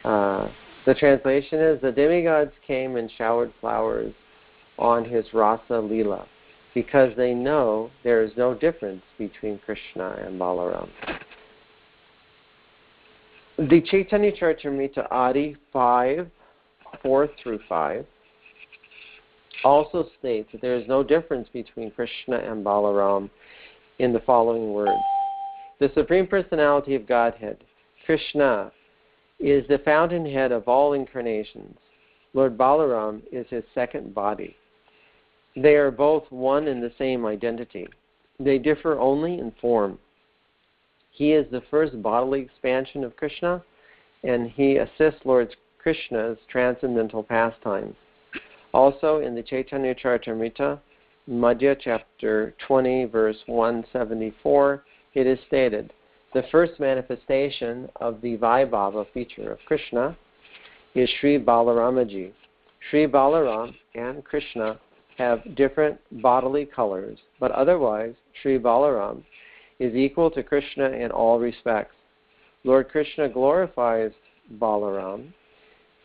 The translation is, the demigods came and showered flowers on his Rasa Leela because they know there is no difference between Krishna and Balaram. The Caitanya Charitamrita Adi 5, 4 through 5 also states that there is no difference between Krishna and Balaram in the following words. The Supreme Personality of Godhead, Krishna, is the fountainhead of all incarnations. Lord Balaram is his second body. They are both one and the same identity. They differ only in form. He is the first bodily expansion of Krishna, and he assists Lord Krishna's transcendental pastimes. Also, in the Caitanya Charitamrita, Madhya chapter 20, verse 174, it is stated, the first manifestation of the Vaibhava feature of Krishna is Sri Balaramaji. Sri Balaram and Krishna have different bodily colors, but otherwise Sri Balaram is equal to Krishna in all respects. Lord Krishna glorifies Balaram,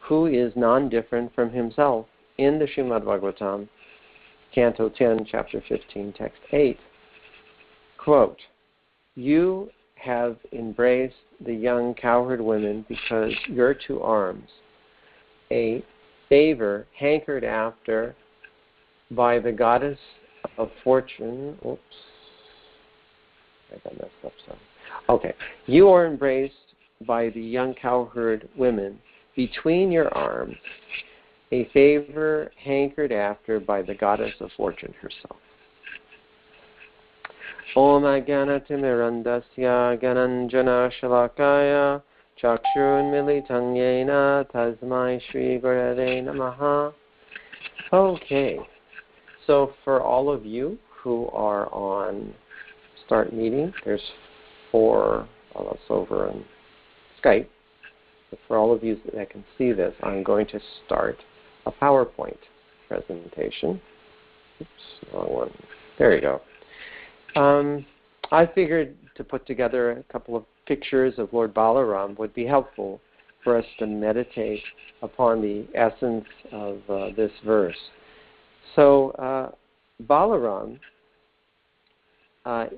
who is non-different from himself, in the Srimad Bhagavatam, Canto 10, Chapter 15, Text 8. Quote, you have embraced the young cowherd women because your two arms, a favor hankered after by the goddess of fortune. Oops, I got messed up. Sorry. Okay, you are embraced by the young cowherd women between your arms, a favor hankered after by the goddess of fortune herself. Om Agyanatimirandasya Gananjana Shalakaya Chakshun Militang Yena Tasmai Shri Gurave Namaha. Okay, so for all of you who are on Start Meeting, there's 4 of us over on Skype. But for all of you that can see this, I'm going to start a PowerPoint presentation. Oops, wrong one. There you go. I figured to put together a couple of pictures of Lord Balaram would be helpful for us to meditate upon the essence of this verse. So Balaram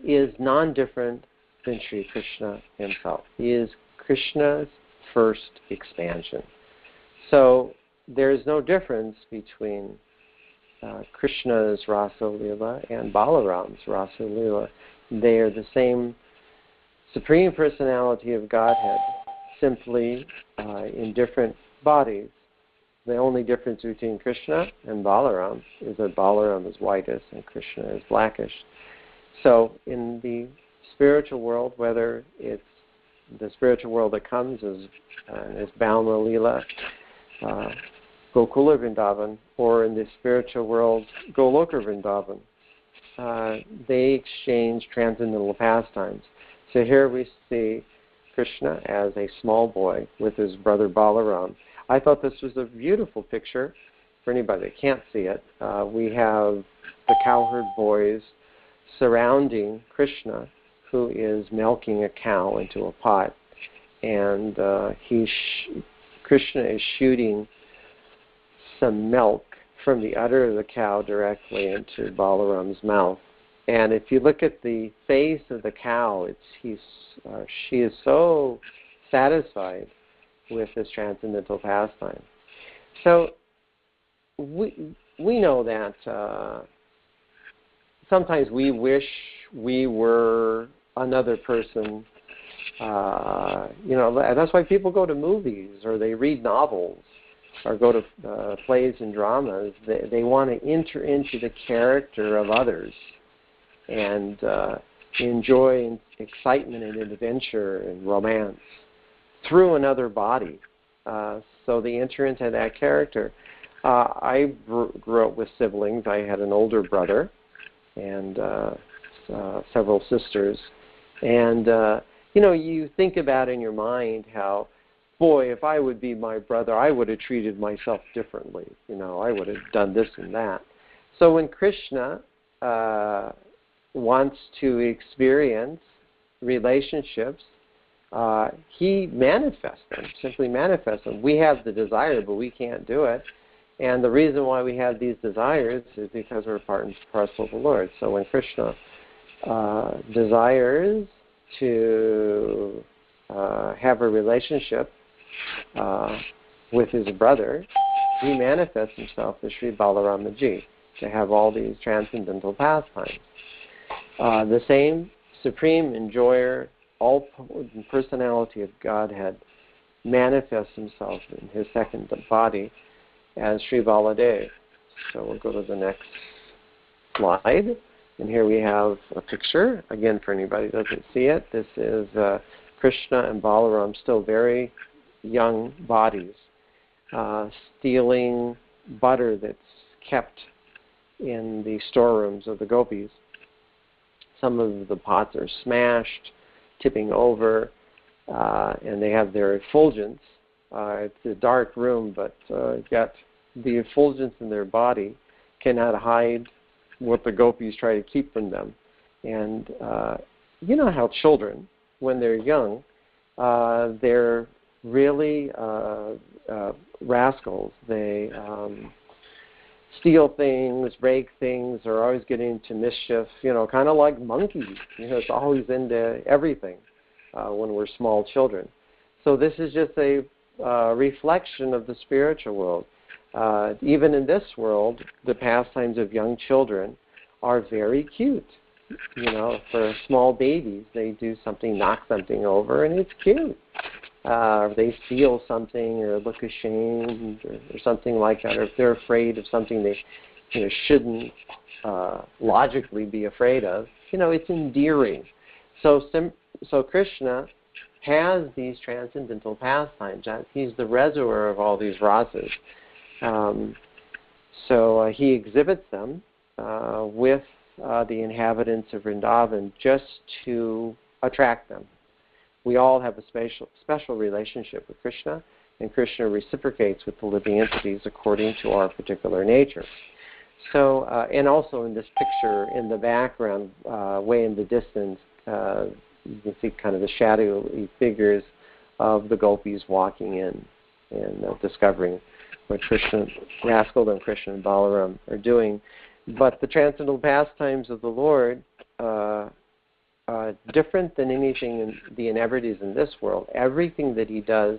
is non-different than Sri Krishna himself. He is Krishna's first expansion. So there is no difference between Krishna's Rasa Leela and Balaram's Rasa Leela. They are the same Supreme Personality of Godhead, simply in different bodies. The only difference between Krishna and Balaram is that Balaram is whitish and Krishna is blackish. So in the spiritual world, whether it's the spiritual world that comes as Bauma Leela, Gokula Vrindavan, or in the spiritual world, Goloka Vrindavan, they exchange transcendental pastimes. So here we see Krishna as a small boy with his brother Balaram. I thought this was a beautiful picture. For anybody that can't see it, we have the cowherd boys surrounding Krishna, who is milking a cow into a pot, and Krishna is shooting some milk from the udder of the cow directly into Balaram's mouth. And if you look at the face of the cow, she is so satisfied with this transcendental pastime. So we know that sometimes we wish we were another person. That's why people go to movies or they read novels or go to plays and dramas. They want to enter into the character of others and enjoy excitement and adventure and romance through another body. So they enter into that character. I grew up with siblings. I had an older brother and several sisters. And, you think about in your mind how, boy, if I would be my brother, I would have treated myself differently. I would have done this and that. So when Krishna wants to experience relationships he manifests them, simply manifests them. We have the desire, but we can't do it. And the reason why we have these desires is because we're part and parcel of the Lord. So when Krishna desires to have a relationship with his brother, he manifests himself as Sri Balaramaji to have all these transcendental pastimes. The same supreme enjoyer, all-potent personality of Godhead manifests himself in his second body as Sri Baladev. So we'll go to the next slide. And here we have a picture. Again, for anybody who doesn't see it, this is Krishna and Balaram, still very young bodies, stealing butter that's kept in the storerooms of the gopis. Some of the pots are smashed, tipping over, and they have their effulgence. It's a dark room, but yet the effulgence in their body cannot hide what the gopis try to keep from them. And you know how children, when they're young, they're really rascals. They steal things, break things, are always getting into mischief, kind of like monkeys. It's always into everything when we're small children. So this is just a reflection of the spiritual world. Even in this world, the pastimes of young children are very cute. For small babies, they do something, knock something over, and it's cute. They steal something or look ashamed or something like that, or if they're afraid of something they shouldn't logically be afraid of, it's endearing. So Krishna has these transcendental pastimes. He's the reservoir of all these rasas. So he exhibits them with the inhabitants of Vrindavan just to attract them. We all have a special relationship with Krishna, and Krishna reciprocates with the living entities according to our particular nature. So, and also in this picture in the background, way in the distance, you can see kind of the shadowy figures of the gopis walking in and discovering what Rascal and Krishna and Balaram are doing. But the transcendental pastimes of the Lord, different than anything in the inebrities in this world, everything that he does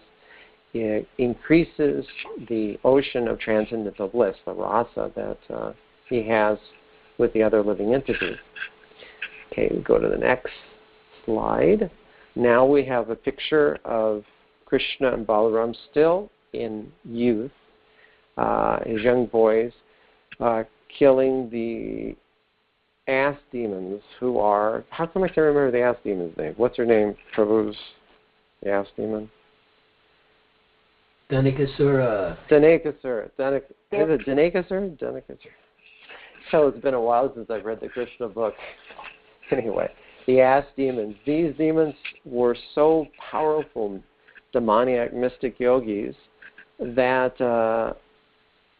increases the ocean of transcendental bliss, the rasa that he has with the other living entities. Okay, we go to the next slide. Now we have a picture of Krishna and Balaram still in youth, as young boys, killing the ass demons who are, how come I can't remember the ass demon's name? What's her name, Prabhu's the ass demon? Danikasura. Danikasura. Is it Danikasura? Danikasura. So it's been a while since I've read the Krishna book. Anyway, the ass demons. These demons were so powerful, demoniac mystic yogis, that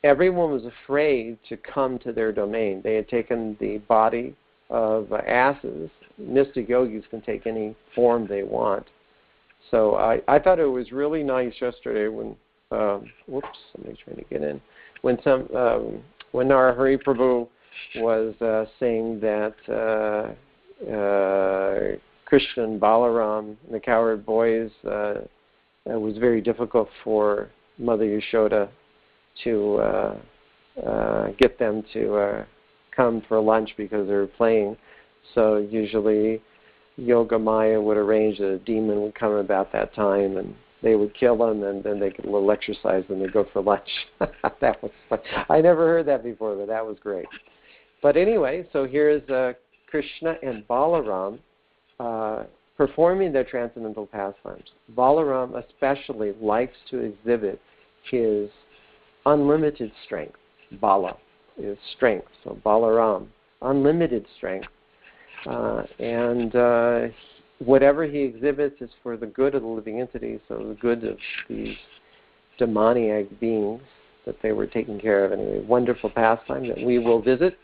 everyone was afraid to come to their domain. They had taken the body of asses. Mystic yogis can take any form they want. So I thought it was really nice yesterday when, somebody's trying to get in, when Narahari Prabhu was saying that Krishna and Balaram, the cowherd boys, it was very difficult for Mother Yashoda to get them to come for lunch because they were playing. So usually Yoga Maya would arrange that a demon would come about that time, and they would kill them, and then they get a little exercise, and they go for lunch. That was fun. I never heard that before, but that was great. But anyway, so here's Krishna and Balaram performing their transcendental pastimes. Balaram especially likes to exhibit his unlimited strength. Bala is strength, so Balaram, unlimited strength. And whatever he exhibits is for the good of the living entities, so the good of these demoniac beings that they were taking care of. Anyway, wonderful pastime that we will visit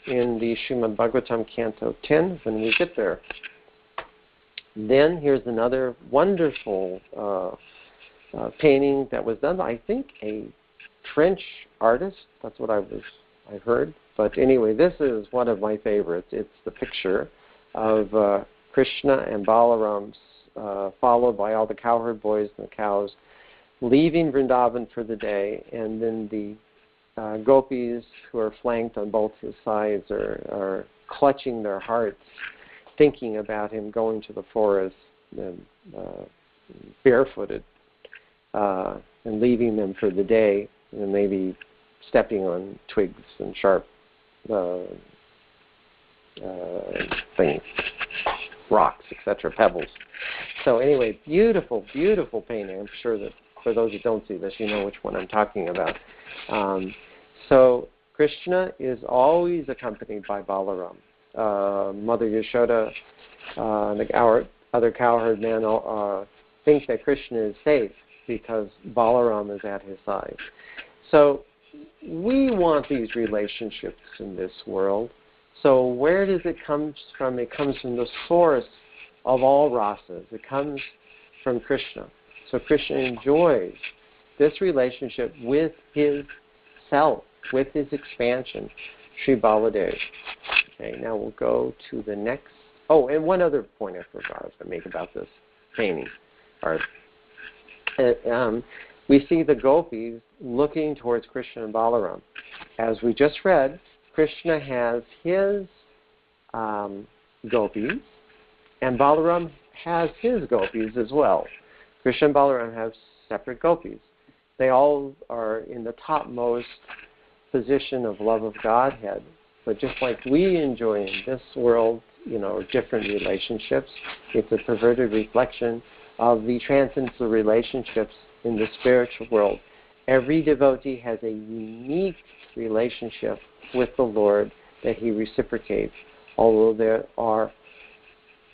in the Srimad Bhagavatam Canto 10 when we get there. Then here's another wonderful painting that was done by, I think, a French artist. That's what I heard. But anyway, this is one of my favorites. It's the picture of Krishna and Balaram, followed by all the cowherd boys and the cows, leaving Vrindavan for the day, and then the gopis who are flanked on both his sides are clutching their hearts, thinking about him going to the forest and, barefooted and leaving them for the day, and maybe stepping on twigs and sharp things, rocks, etc., pebbles. So anyway, beautiful, beautiful painting. I'm sure that for those who don't see this, you know which one I'm talking about. So Krishna is always accompanied by Balaram. Mother Yashoda and our other cowherd men think that Krishna is safe because Balaram is at his side. So we want these relationships in this world. So where does it come from? It comes from the source of all rasas. It comes from Krishna. So Krishna enjoys this relationship with his self, with his expansion, Sri Baladev. Okay, now we'll go to the next. Oh, and one other point I forgot to make about this painting. We see the gopis looking towards Krishna and Balaram. As we just read, Krishna has his gopis, and Balaram has his gopis as well. Krishna and Balaram have separate gopis. They all are in the topmost position of love of Godhead. But just like we enjoy in this world, different relationships, it's a perverted reflection of the transcendental relationships in the spiritual world. Every devotee has a unique relationship with the Lord that he reciprocates. Although there are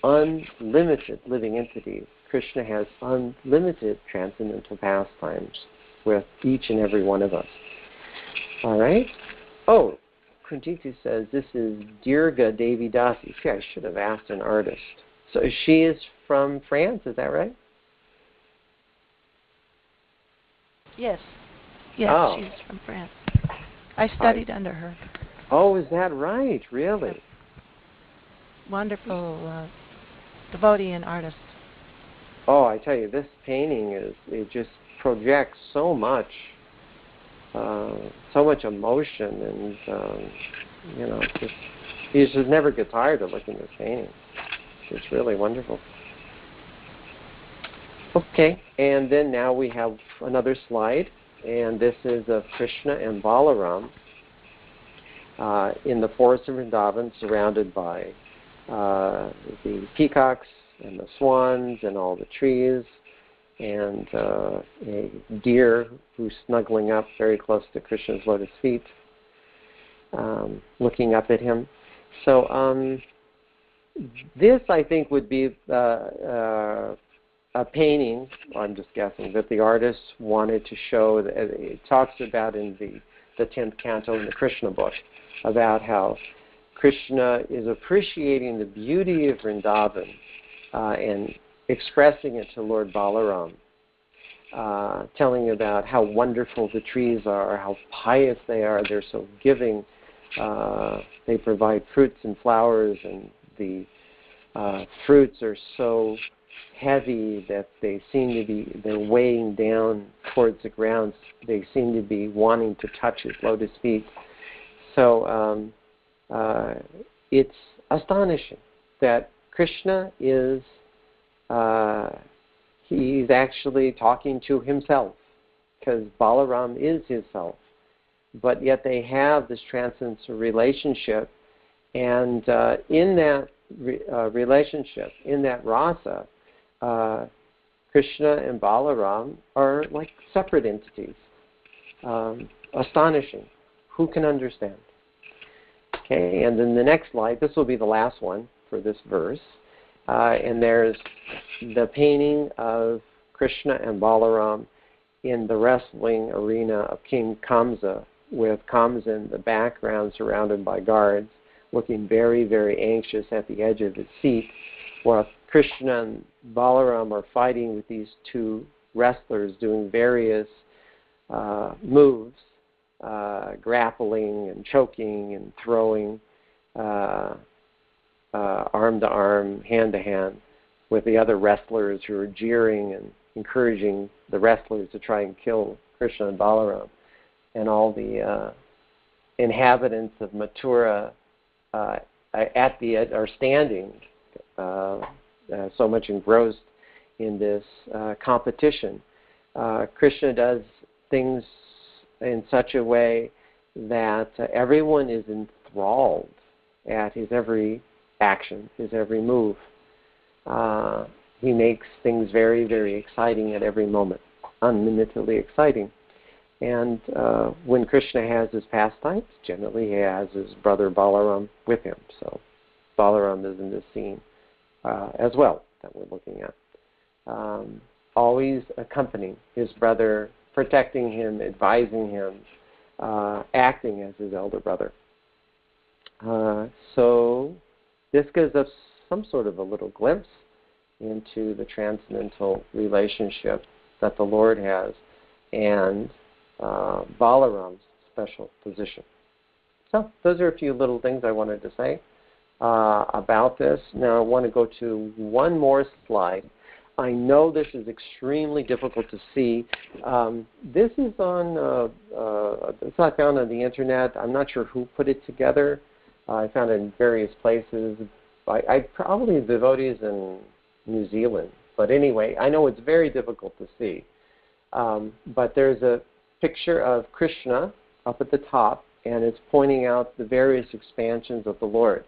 unlimited living entities, Krishna has unlimited transcendental pastimes with each and every one of us. All right? Oh, Kuntitu says this is Dirga Devi Dasi. See, I should have asked an artist. So she is from France, is that right? Yes. Oh. She's from France. I studied under her. Oh, is that right? Really? Wonderful devotee and artist. Oh, I tell you, this painting it just projects so much emotion, and you just never get tired of looking at this painting. It's really wonderful. Okay, and then now we have another slide, and this is of Krishna and Balaram in the forest of Vrindavan, surrounded by the peacocks and the swans and all the trees, and a deer who's snuggling up very close to Krishna's lotus feet, looking up at him. So this, I think, would be a painting, I'm just guessing, that the artist wanted to show. That it talks about in the 10th canto in the Krishna book about how Krishna is appreciating the beauty of Vrindavan and expressing it to Lord Balaram, telling about how wonderful the trees are, how pious they are, they're so giving, they provide fruits and flowers, and the fruits are so heavy that they're weighing down towards the ground. They seem to be wanting to touch his lotus feet. So it's astonishing that Krishna is, he's actually talking to himself, because Balaram is his self. But yet they have this transcendental relationship, and in that relationship, in that rasa, Krishna and Balaram are like separate entities. Astonishing. Who can understand? Okay, and then the next slide, this will be the last one for this verse, and there's the painting of Krishna and Balaram in the wrestling arena of King Kamsa, with Kamsa in the background surrounded by guards, looking very, very anxious at the edge of his seat, while Krishna and Balaram are fighting with these two wrestlers doing various moves, grappling and choking and throwing arm to arm, hand to hand, with the other wrestlers who are jeering and encouraging the wrestlers to try and kill Krishna and Balaram. And all the inhabitants of Mathura at the edge are standing, so much engrossed in this competition. Krishna does things in such a way that everyone is enthralled at his every action, his every move. He makes things very, very exciting at every moment, unlimitedly exciting. And when Krishna has his pastimes, generally he has his brother Balaram with him. So Balaram is in this scene as well that we're looking at. Always accompanying his brother, protecting him, advising him, acting as his elder brother. So this gives us some sort of a little glimpse into the transcendental relationship that the Lord has and Balaram's special position. So those are a few little things I wanted to say about this. Now I want to go to one more slide. I know this is extremely difficult to see. This is on, it's not found on the internet. I'm not sure who put it together. I found it in various places. I probably devotees in New Zealand. But anyway, I know it's very difficult to see. But there's a picture of Krishna up at the top, and it's pointing out the various expansions of the Lord.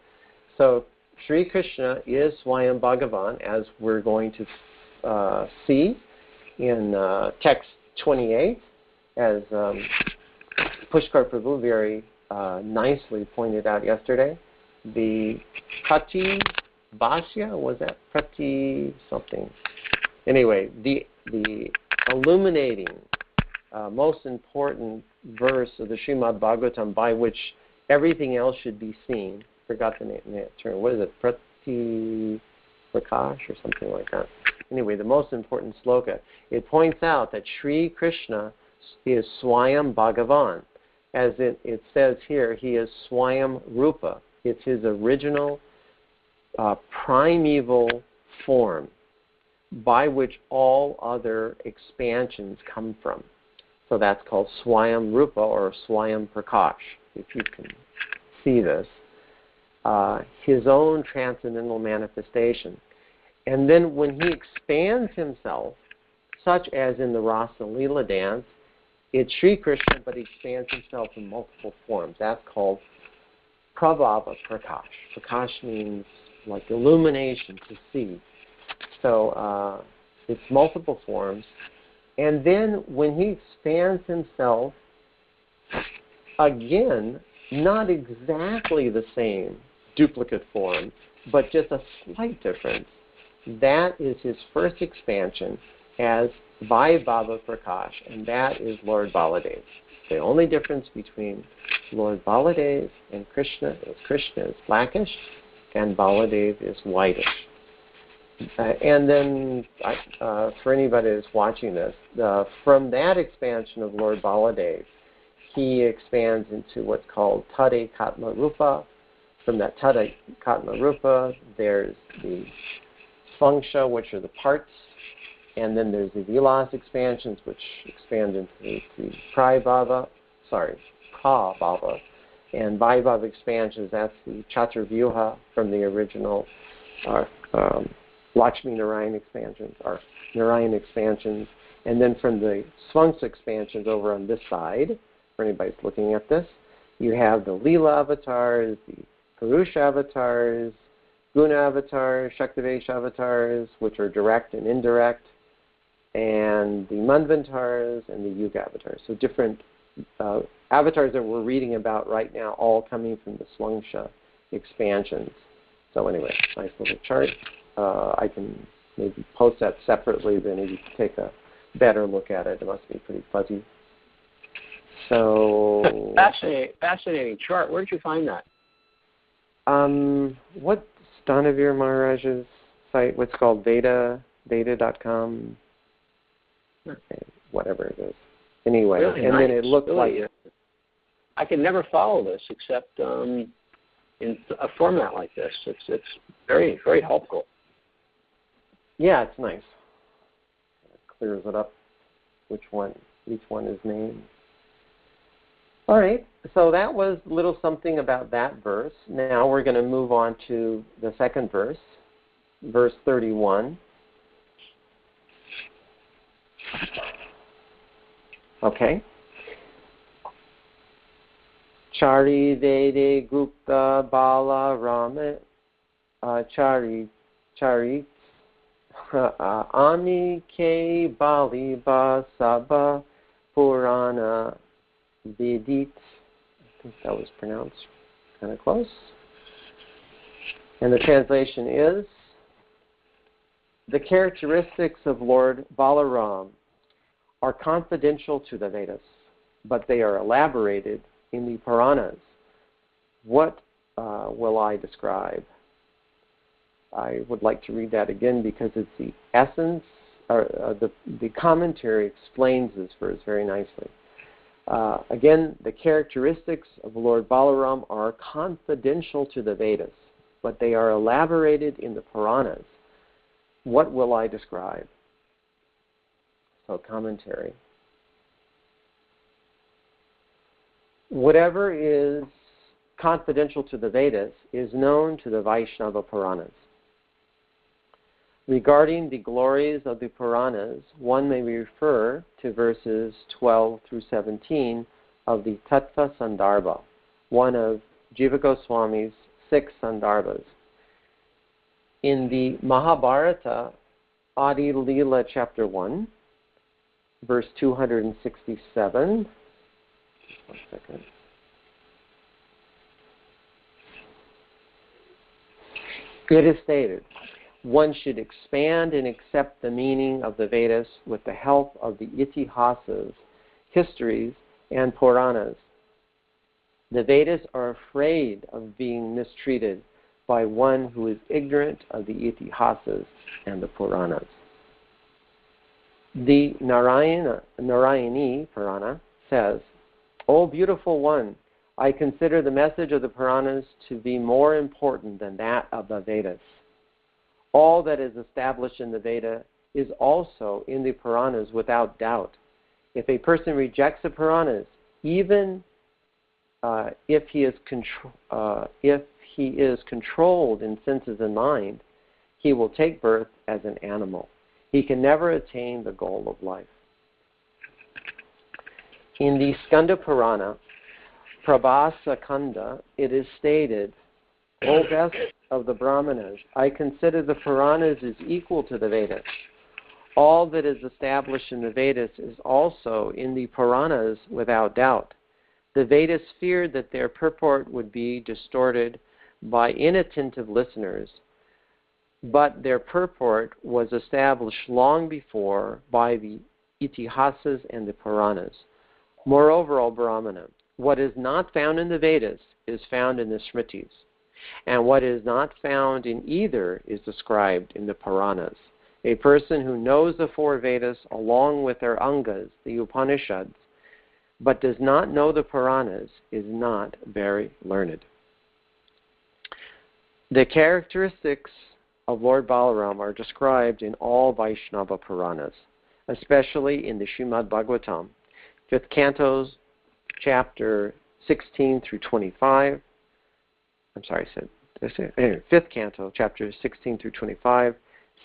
So Sri Krishna is Swayam Bhagavan, as we're going to see in text 28, as Pushkar Prabhu very nicely pointed out yesterday. The Prati Bhashya, was that Prati something? Anyway, the illuminating, most important verse of the Srimad Bhagavatam by which everything else should be seen. Forgot the term. What is it? Prati Prakash or something like that. Anyway, the most important sloka. It points out that Sri Krishna is Swayam Bhagavan. As it says here, he is Swayam Rupa. It's his original primeval form by which all other expansions come from. So that's called Swayam Rupa or Swayam Prakash, if you can see this. His own transcendental manifestation. And then when he expands himself, such as in the Rasa Leela dance, it's Sri Krishna, but he expands himself in multiple forms. That's called Prabhava Prakash. Prakash means like illumination, to see. So it's multiple forms. And then when he expands himself, again, not exactly the same duplicate form, but just a slight difference. That is his first expansion as Vaibhava Prakash, and that is Lord Baladev. The only difference between Lord Baladev and Krishna is Krishna is blackish and Baladev is whitish. And then, for anybody that's watching this, from that expansion of Lord Baladev, he expands into what's called Tade Katma Rupa. From that Tade Katma Rupa, there's the Svangsha, which are the parts, and then there's the Vilas expansions, which expand into the Prabhava, and Vaibhava expansions, that's the Chaturvyuha from the original Lakshmi Narayan expansions, or Narayan expansions, and then from the Svangsha expansions over on this side, for anybody that's looking at this, you have the Leela avatars, the Purusha avatars, Guna avatars, Shaktivesh avatars, which are direct and indirect, and the Manvantars and the Yuga avatars. So different avatars that we're reading about right now, all coming from the Swangsha expansions. So anyway, nice little chart. I can maybe post that separately, then you can take a better look at it. It must be pretty fuzzy. So fascinating chart. Where did you find that? What Stanavir Maharaj's website? What's called Veda.com? Okay, whatever it is. Anyway, Really and nice. then it looked Really, like... I can never follow this except in a format like this. It's very, very helpful. Yeah, it's nice. It clears it up each one is named. All right, so that was a little something about that verse. Now we're going to move on to the second verse, verse 31. Okay. Chari Vede Gupta Bala Rama Chari Ani Ke Bali Ba Saba Purana Vidit. I think that was pronounced kind of close. And the translation is, the characteristics of Lord Balaram are confidential to the Vedas, but they are elaborated in the Puranas. What will I describe? I would like to read that again because it's the essence, or the commentary explains this verse very nicely. Again, the characteristics of Lord Balaram are confidential to the Vedas, but they are elaborated in the Puranas. What will I describe? So, commentary. Whatever is confidential to the Vedas is known to the Vaishnava Puranas. Regarding the glories of the Puranas, one may refer to verses 12 through 17 of the Tattva Sandarbha, one of Jiva Goswami's 6 Sandarbhas. In the Mahabharata, Adi Leela chapter 1, verse 267, just one second. It is stated, one should expand and accept the meaning of the Vedas with the help of the Itihasas, histories, and Puranas. The Vedas are afraid of being mistreated by one who is ignorant of the Itihasas and the Puranas. The Narayani Purana says, O beautiful one, I consider the message of the Puranas to be more important than that of the Vedas. All that is established in the Veda is also in the Puranas without doubt. If a person rejects the Puranas, even if he is controlled in senses and mind, he will take birth as an animal. He can never attain the goal of life. In the Skanda Purana, Prabhasa Kanda, it is stated, O best of the Brahmanas, I consider the Puranas as equal to the Vedas. All that is established in the Vedas is also in the Puranas without doubt. The Vedas feared that their purport would be distorted by inattentive listeners, but their purport was established long before by the Itihasas and the Puranas. Moreover, O Brahmana, what is not found in the Vedas is found in the Smritis, and what is not found in either is described in the Puranas. A person who knows the 4 Vedas along with their Angas, the Upanishads, but does not know the Puranas is not very learned. The characteristics of Lord Balaram are described in all Vaishnava Puranas, especially in the Srimad Bhagavatam, 5th canto, chapter 16 through 25. I'm sorry, I said, anyway, 5th canto, chapter 16 through 25,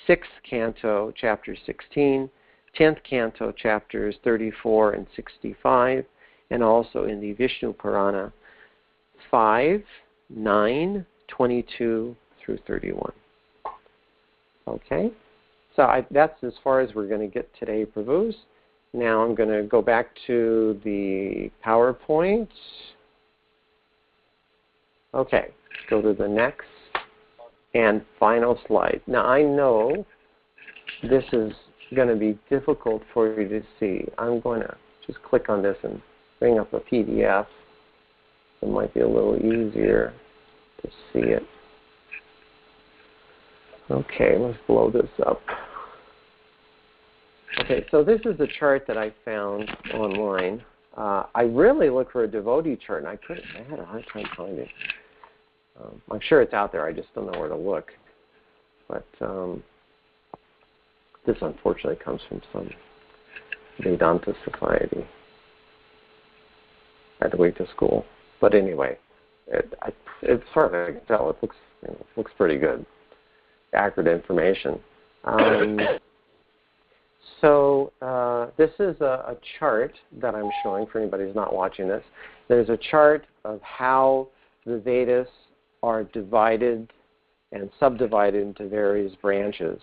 6th canto, chapter 16, 10th canto, chapters 34 and 65, and also in the Vishnu Purana, 5, 9, 22 through 31. Okay, so that's as far as we're going to get today, Prabhus. Now I'm going to go back to the PowerPoint. Okay, go to the next and final slide. Now I know this is going to be difficult for you to see. I'm going to just click on this and bring up a PDF. It might be a little easier to see it. Okay, let's blow this up. Okay, so this is a chart that I found online. I really looked for a devotee chart, and I had a hard time finding it. I'm sure it's out there. I just don't know where to look. But this, unfortunately, comes from some Vedanta society. I had to wait to school. But anyway, it's sort of, I can tell, it looks pretty good. Accurate information. So this is a chart that I'm showing for anybody who's not watching this. There's a chart of how the Vedas are divided and subdivided into various branches,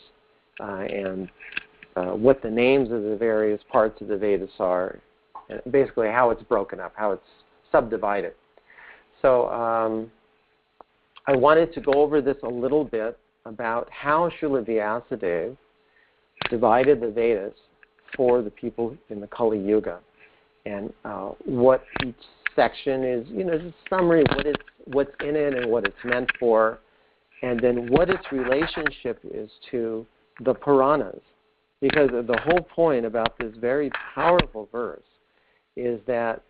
and what the names of the various parts of the Vedas are, and basically how it's broken up, how it's subdivided. So I wanted to go over this a little bit about how Srila Vyasadeva divided the Vedas for the people in the Kali Yuga, and what each section is, just a summary of what's in it and what it's meant for, and then what its relationship is to the Puranas. Because the whole point about this very powerful verse is that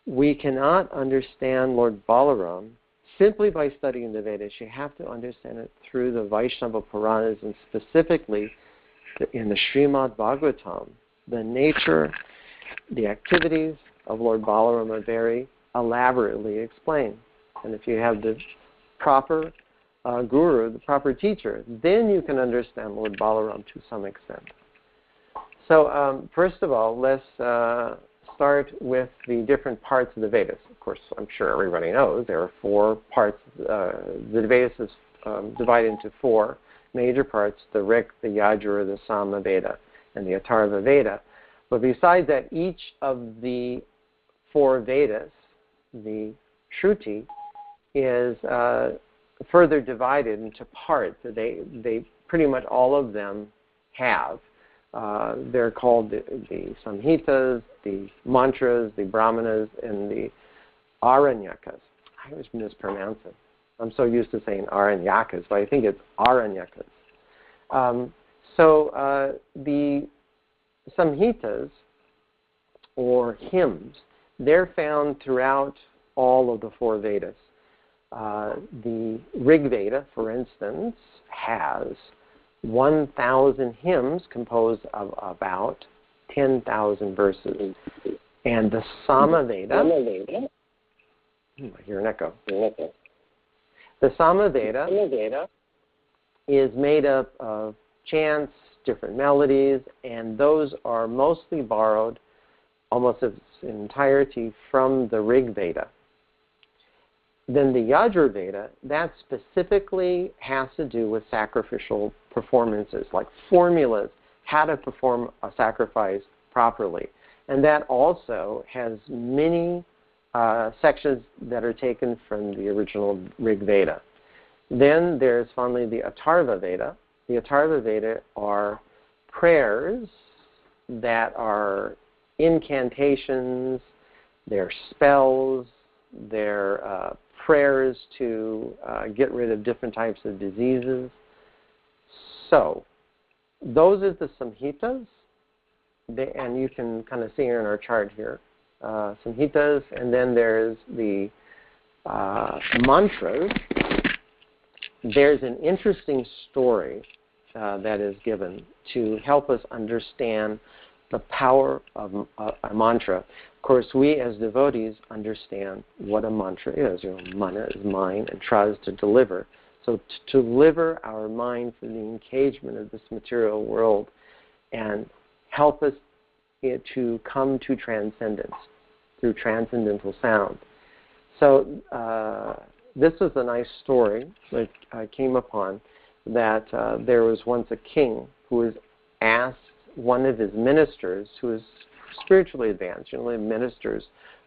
we cannot understand Lord Balaram simply by studying the Vedas. You have to understand it through the Vaishnava Puranas, and specifically in the Srimad Bhagavatam. The nature, the activities of Lord Balaram are very elaborately explained. And if you have the proper guru, the proper teacher, then you can understand Lord Balaram to some extent. So first of all, let's start with the different parts of the Vedas. Of course, I'm sure everybody knows there are 4 parts. The Vedas is divided into 4 major parts: the Rik, the Yajur, the Sama Veda, and the Atharva Veda. But besides that, each of the 4 Vedas, the Shruti, is further divided into parts. They pretty much all of them have. They're called the Samhitas, the Mantras, the Brahmanas, and the Aranyakas. I always mispronounce it. I'm so used to saying Aranyakas, but I think it's Aranyakas. So the Samhitas, or hymns, they're found throughout all of the 4 Vedas. The Rig Veda, for instance, has 1,000 hymns composed of about 10,000 verses. And the Sama Veda, I hear an echo. The Sama Veda is made up of chants, different melodies, and those are mostly borrowed, almost in its entirety, from the Rig Veda. Then the Yajur Veda, that specifically has to do with sacrificial performances, like formulas, how to perform a sacrifice properly. And that also has many sections that are taken from the original Rig Veda. Then there's finally the Atharva Veda. The Atharva Veda are prayers that are incantations, they're spells, they're prayers to get rid of different types of diseases. So those are the Samhitas, and you can kind of see here in our chart here, Samhitas, and then there's the mantras. There's an interesting story that is given to help us understand the power of a mantra. Of course, we as devotees understand what a mantra is. Mana is mind, and tra is to deliver. So to deliver our mind from the engagement of this material world and help us to come to transcendence through transcendental sound. So this is a nice story that I came upon, that there was once a king who was asked one of his ministers, who was spiritually advanced. Generally, ministers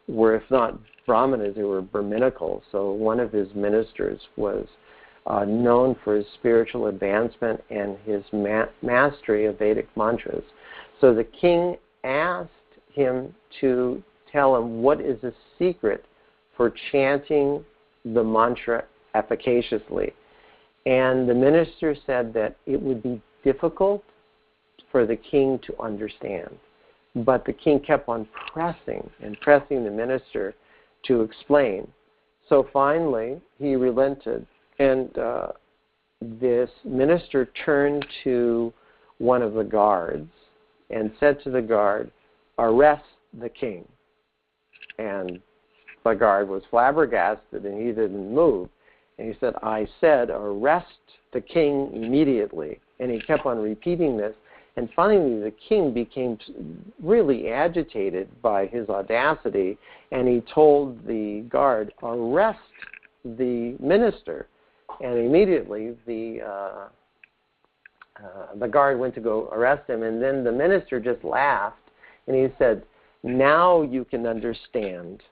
were, if not brahmanas, they were brahminical. So one of his ministers was known for his spiritual advancement and his mastery of Vedic mantras. So the king asked him to tell him what is the secret for chanting the mantra efficaciously. And the minister said that it would be difficult for the king to understand. But the king kept on pressing the minister to explain. So finally, he relented, and this minister turned to one of the guards and said to the guard, "Arrest the king." And the guard was flabbergasted, and he didn't move. And he said, "I said, arrest the king immediately." And he kept on repeating this. And finally, the king became really agitated by his audacity, and he told the guard, "Arrest the minister." And immediately, the guard went to go arrest him, and then the minister just laughed, and he said, "Now you can understand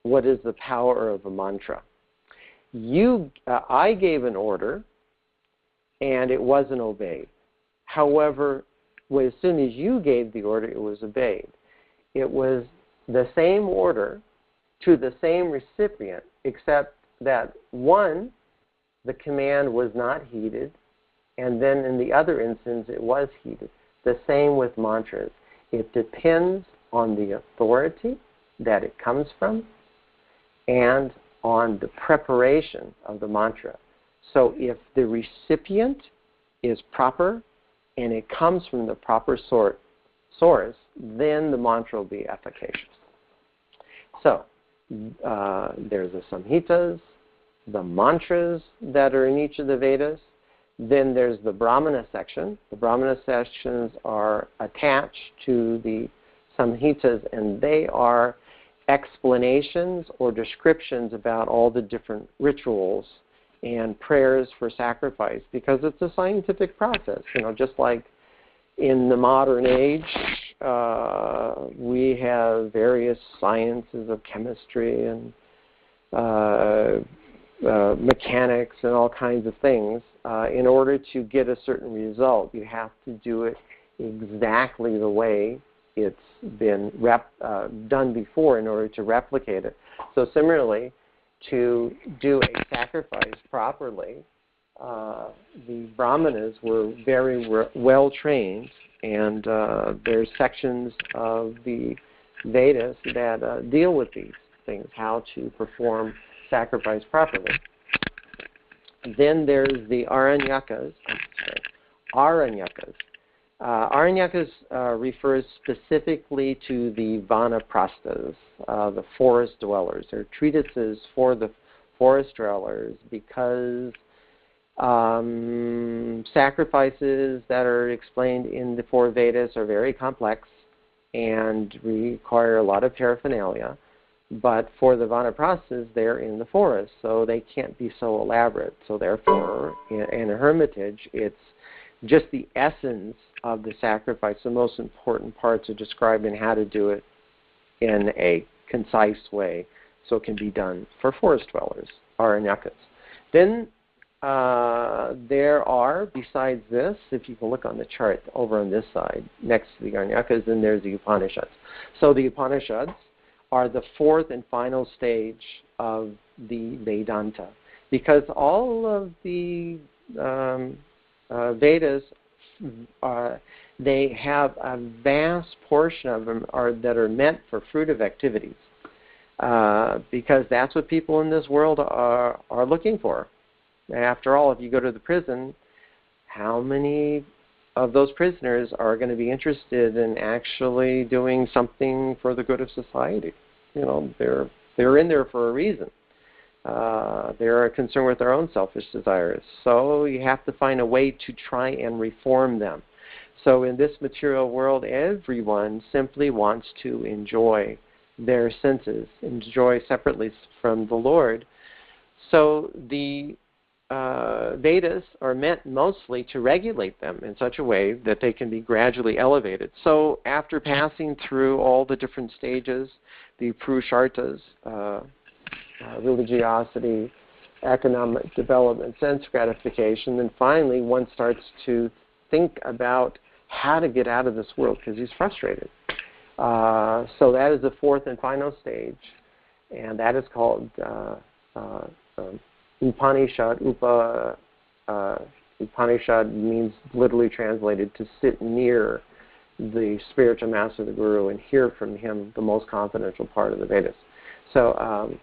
what is the power of a mantra. I gave an order, and it wasn't obeyed. However, as soon as you gave the order, it was obeyed. It was the same order to the same recipient, except that one, the command was not heeded, and then in the other instance, it was heeded. The same with mantras. It depends on the authority that it comes from and on the preparation of the mantra. So if the recipient is proper and it comes from the proper source, then the mantra will be efficacious. So there's the samhitas, the mantras that are in each of the Vedas. Then there's the Brahmana section. The Brahmana sections are attached to the samhitas, and they are explanations or descriptions about all the different rituals and prayers for sacrifice, because it's a scientific process. Just like in the modern age, we have various sciences of chemistry and mechanics and all kinds of things. In order to get a certain result, you have to do it exactly the way it's been done before in order to replicate it. So similarly, to do a sacrifice properly, the Brahmanas were very well trained, and there's sections of the Vedas that deal with these things, how to perform sacrifice properly. Then there's the Aranyakas. Aranyakas refers specifically to the vanaprasthas, the forest dwellers. They're treatises for the forest dwellers because sacrifices that are explained in the four Vedas are very complex and require a lot of paraphernalia. But for the vanaprasthas, they're in the forest, so they can't be so elaborate. So therefore, in a hermitage, it's just the essence of the sacrifice. The most important parts are describing how to do it in a concise way so it can be done for forest dwellers, Aranyakas. Then there are, besides this, if you can look on the chart over on this side, next to the Aranyakas, then there's the Upanishads. So the Upanishads are the fourth and final stage of the Vedanta, because all of the Vedas, they have a vast portion of them that are meant for fruitive activities, because that's what people in this world are looking for. After all, if you go to the prison, how many of those prisoners are going to be interested in actually doing something for the good of society? They're in there for a reason. They're concerned with their own selfish desires. So you have to find a way to try and reform them. So in this material world, everyone simply wants to enjoy their senses, enjoy separately from the Lord. So the Vedas are meant mostly to regulate them in such a way that they can be gradually elevated. So after passing through all the different stages, the Purusharthas, religiosity, economic development, sense gratification, then finally one starts to think about how to get out of this world because he's frustrated. So that is the fourth and final stage, and that is called Upanishad Upanishad means literally translated to sit near the spiritual master, the guru, and hear from him the most confidential part of the Vedas. So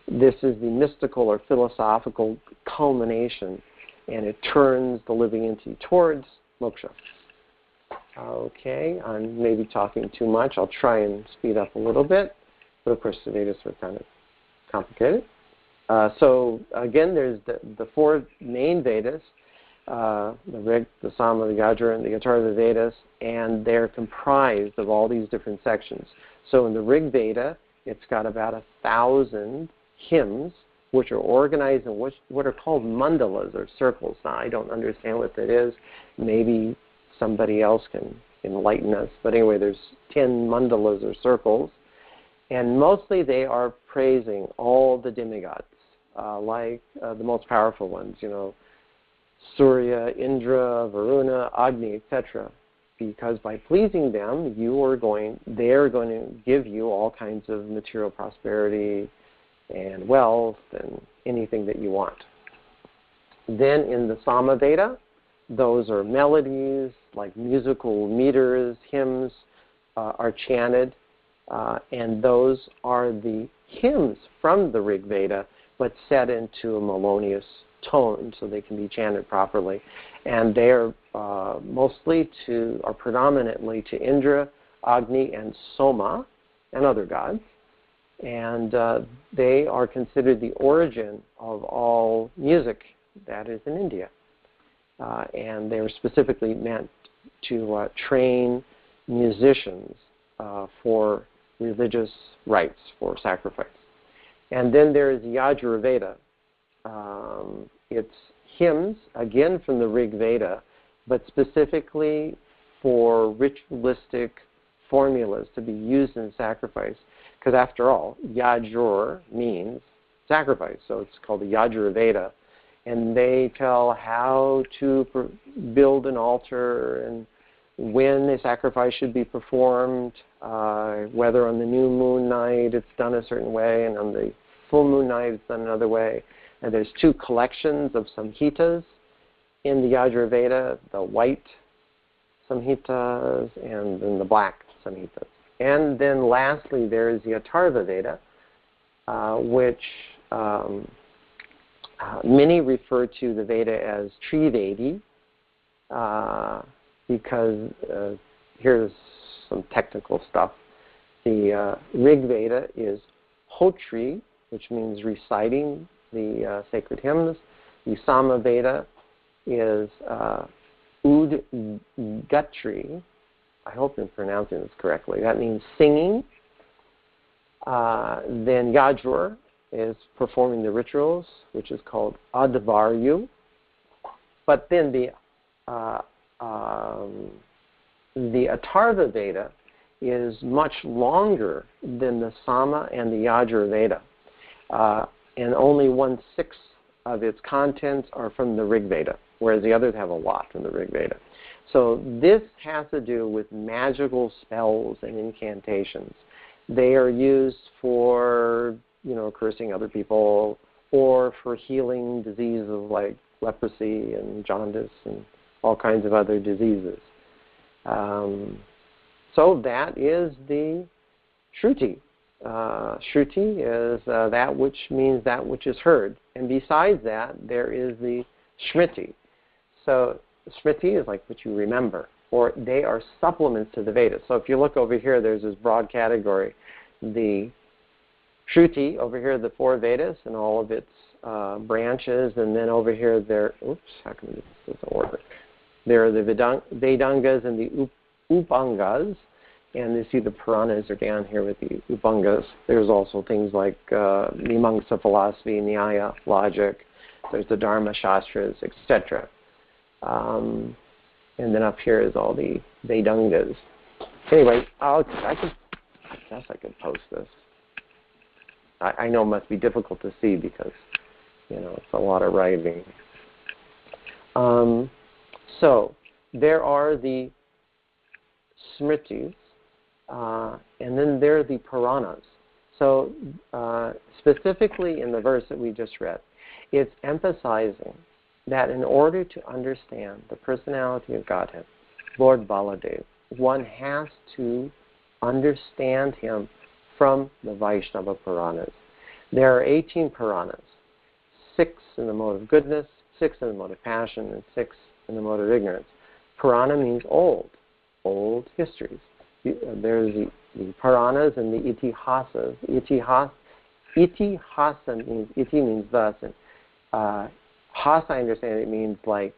this is the mystical or philosophical culmination, and it turns the living entity towards moksha. Okay, I'm maybe talking too much. I'll try and speed up a little bit, but of course the Vedas are kind of complicated. So again, there's the four main Vedas, the Rig, the Sama, the Yajur, and the Atharva Vedas, and they're comprised of all these different sections. So in the Rig Veda, it's got about 1,000 hymns, which are organized in what are called mandalas, or circles. Now, I don't understand what that is. Maybe somebody else can enlighten us. But anyway, there's 10 mandalas, or circles, and mostly they are praising all the demigods, like the most powerful ones, Surya, Indra, Varuna, Agni, etc. Because by pleasing them, they're going to give you all kinds of material prosperity and wealth and anything that you want. Then in the Sama Veda, those are melodies, like musical meters, hymns are chanted, and those are the hymns from the Rig Veda, but set into a melodious tone so they can be chanted properly. And they are predominantly to Indra, Agni, and Soma, and other gods. And they are considered the origin of all music that is in India. And they were specifically meant to train musicians for religious rites, for sacrifice. And then there is Yajur Veda. It's hymns, again from the Rig Veda, but specifically for ritualistic formulas to be used in sacrifice. Because after all, Yajur means sacrifice, so it's called the Yajur Veda. And they tell how to build an altar and when a sacrifice should be performed, whether on the new moon night it's done a certain way and on the full moon night it's done another way. And there's 2 collections of samhitas in the Yajur Veda, the white samhitas and then the black samhitas. And then lastly, there is the Atharva Veda, which many refer to the Veda as Trivedi, because here's some technical stuff. The Rig Veda is Hotri, which means reciting the sacred hymns. The Sama Veda is Udgatri. I hope I'm pronouncing this correctly. That means singing. Then Yajur is performing the rituals, which is called Advaryu. But then the Atharva Veda is much longer than the Sama and the Yajur Veda. And only 1/6 of its contents are from the Rig Veda, whereas the others have a lot from the Rig Veda. So this has to do with magical spells and incantations. They are used for, cursing other people, or for healing diseases like leprosy and jaundice and all kinds of other diseases. So that is the Shruti. Shruti is that which means that which is heard. And besides that, there is the Smriti. So Smriti is like what you remember, or they are supplements to the Vedas. So if you look over here, there's this broad category. The Shruti, over here, the 4 Vedas and all of its branches, and then over here, how come this doesn't work? There are the Vedangas and the Upangas, and you see the Puranas are down here with the Upangas. There's also things like Mimamsa philosophy, Nyaya, logic. There's the Dharma Shastras, etc. And then up here is all the Vedangas. Anyway, I guess I could post this. I know it must be difficult to see because, it's a lot of writing. So there are the Smritis, and then there are the Puranas. So specifically in the verse that we just read, it's emphasizing that in order to understand the personality of Godhead, Lord Baladev, one has to understand him from the Vaishnava Puranas. There are 18 Puranas, 6 in the mode of goodness, 6 in the mode of passion, and 6 in the mode of ignorance. Purana means old histories. There's the Puranas and the Itihasas. Itihasa means, iti means thus, and hasa, I understand it means like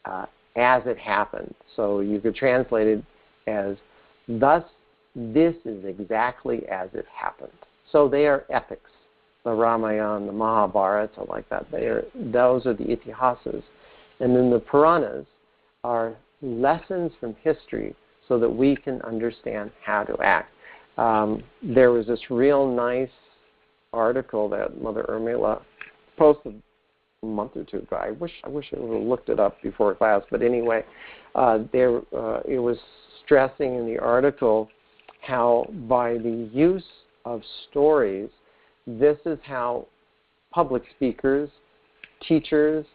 as it happened. So you could translate it as thus, this is exactly as it happened. So they are epics. The Ramayana, the Mahabharata, like that. Those are the Itihasas. And then the Puranas are lessons from history so that we can understand how to act. There was this real nice article that Mother Urmila posted a month or two ago. I wish I would have looked it up before class, but anyway, it was stressing in the article how by the use of stories, this is how public speakers, teachers,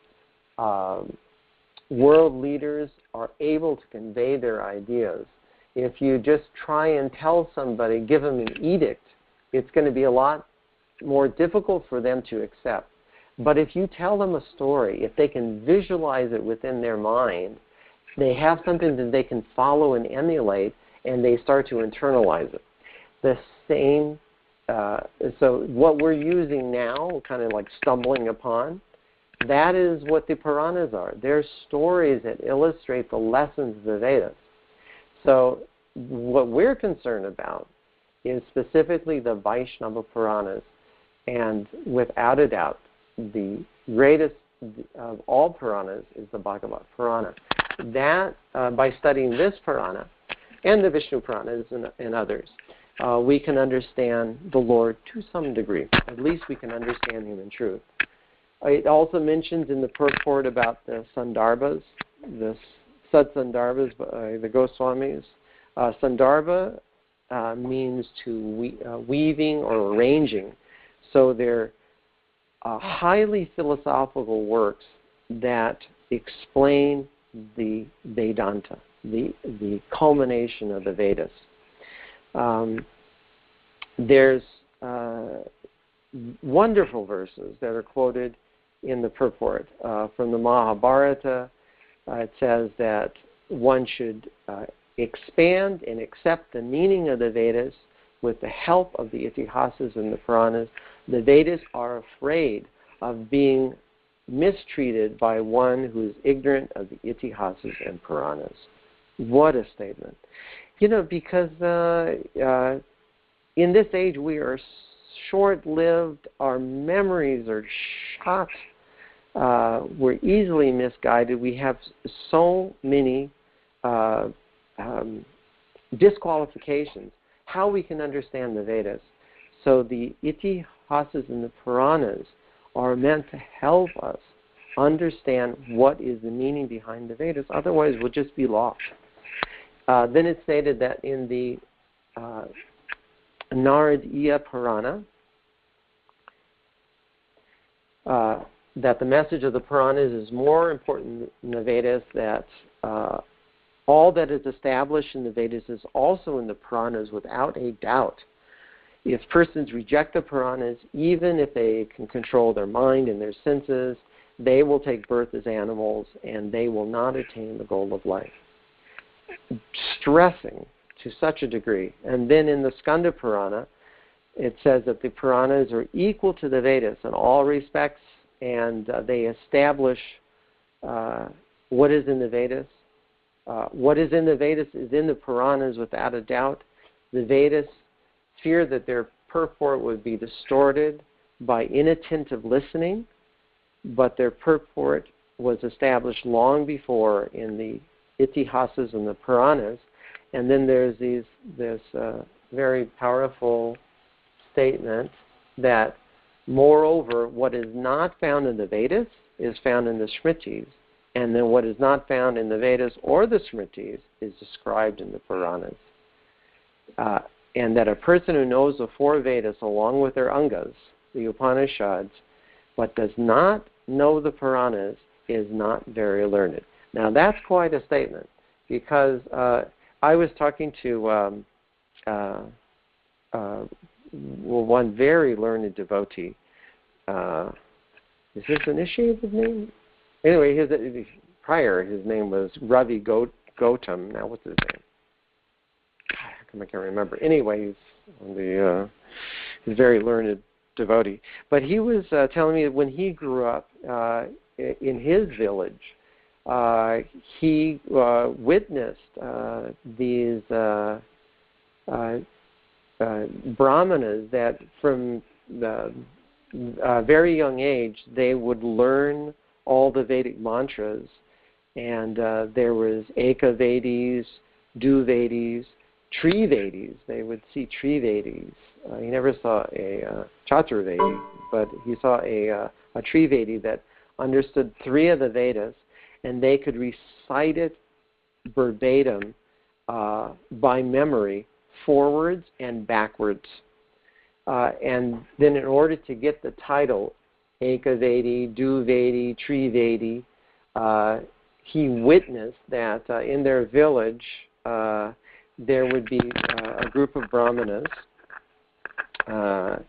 world leaders are able to convey their ideas. If you just try and tell somebody, give them an edict, it's going to be a lot more difficult for them to accept. But if you tell them a story, if they can visualize it within their mind, they have something that they can follow and emulate, and they start to internalize it. The same, so what we're using now, kind of like stumbling upon, that is what the Puranas are. They're stories that illustrate the lessons of the Vedas. So what we're concerned about is specifically the Vaishnava Puranas, and without a doubt, the greatest of all Puranas is the Bhagavata Purana. That, by studying this Purana, and the Vishnu Puranas and others, we can understand the Lord to some degree. At least we can understand him in truth. It also mentions in the purport about the Sandarbhas, the Satsandarbhas by the Goswamis. Sandarbha means to weaving or arranging. So they're highly philosophical works that explain the Vedanta, the culmination of the Vedas. There's wonderful verses that are quoted in the purport. From the Mahabharata, it says that one should expand and accept the meaning of the Vedas with the help of the Itihasas and the Puranas. The Vedas are afraid of being mistreated by one who is ignorant of the Itihasas and Puranas. What a statement. Because in this age we are short-lived, our memories are shot, we're easily misguided, we have so many disqualifications. How we can understand the Vedas. So the Itihasas and the Puranas are meant to help us understand what is the meaning behind the Vedas. Otherwise, we'll just be lost. Then it's stated that in the Naradiya Purana, that the message of the Puranas is more important than the Vedas, that all that is established in the Vedas is also in the Puranas without a doubt. If persons reject the Puranas, even if they can control their mind and their senses, they will take birth as animals and they will not attain the goal of life. Stressing to such a degree. And then in the Skanda Purana, it says that the Puranas are equal to the Vedas in all respects, and they establish what is in the Vedas. What is in the Vedas is in the Puranas without a doubt. The Vedas fear that their purport would be distorted by inattentive listening, but their purport was established long before in the Itihasas and the Puranas. And then there's this very powerful statement that, moreover, what is not found in the Vedas is found in the Smritis, and then what is not found in the Vedas or the Smritis is described in the Puranas. And that a person who knows the 4 Vedas along with their Angas, the Upanishads, but does not know the Puranas, is not very learned. Now that's quite a statement, because I was talking to one very learned devotee. Is this initiated name? Anyway, his name was Ravi Gautam. Now what's his name? I can't remember. Anyway, he's a very learned devotee. But he was telling me that when he grew up in his village, he witnessed these brahmanas that from a very young age they would learn all the Vedic mantras, and there was Eka-Vedis, Du-Vedis, Tri-Vedis. They would see Tri-Vedis. He never saw a Chatur-Vedi, but he saw a Tri-Vedi that understood 3 of the Vedas, and they could recite it verbatim by memory, forwards and backwards. And then in order to get the title, Eka-Vedi, Du-Vedi, Tri-Vedi, he witnessed that in their village there would be a group of brahmanas. The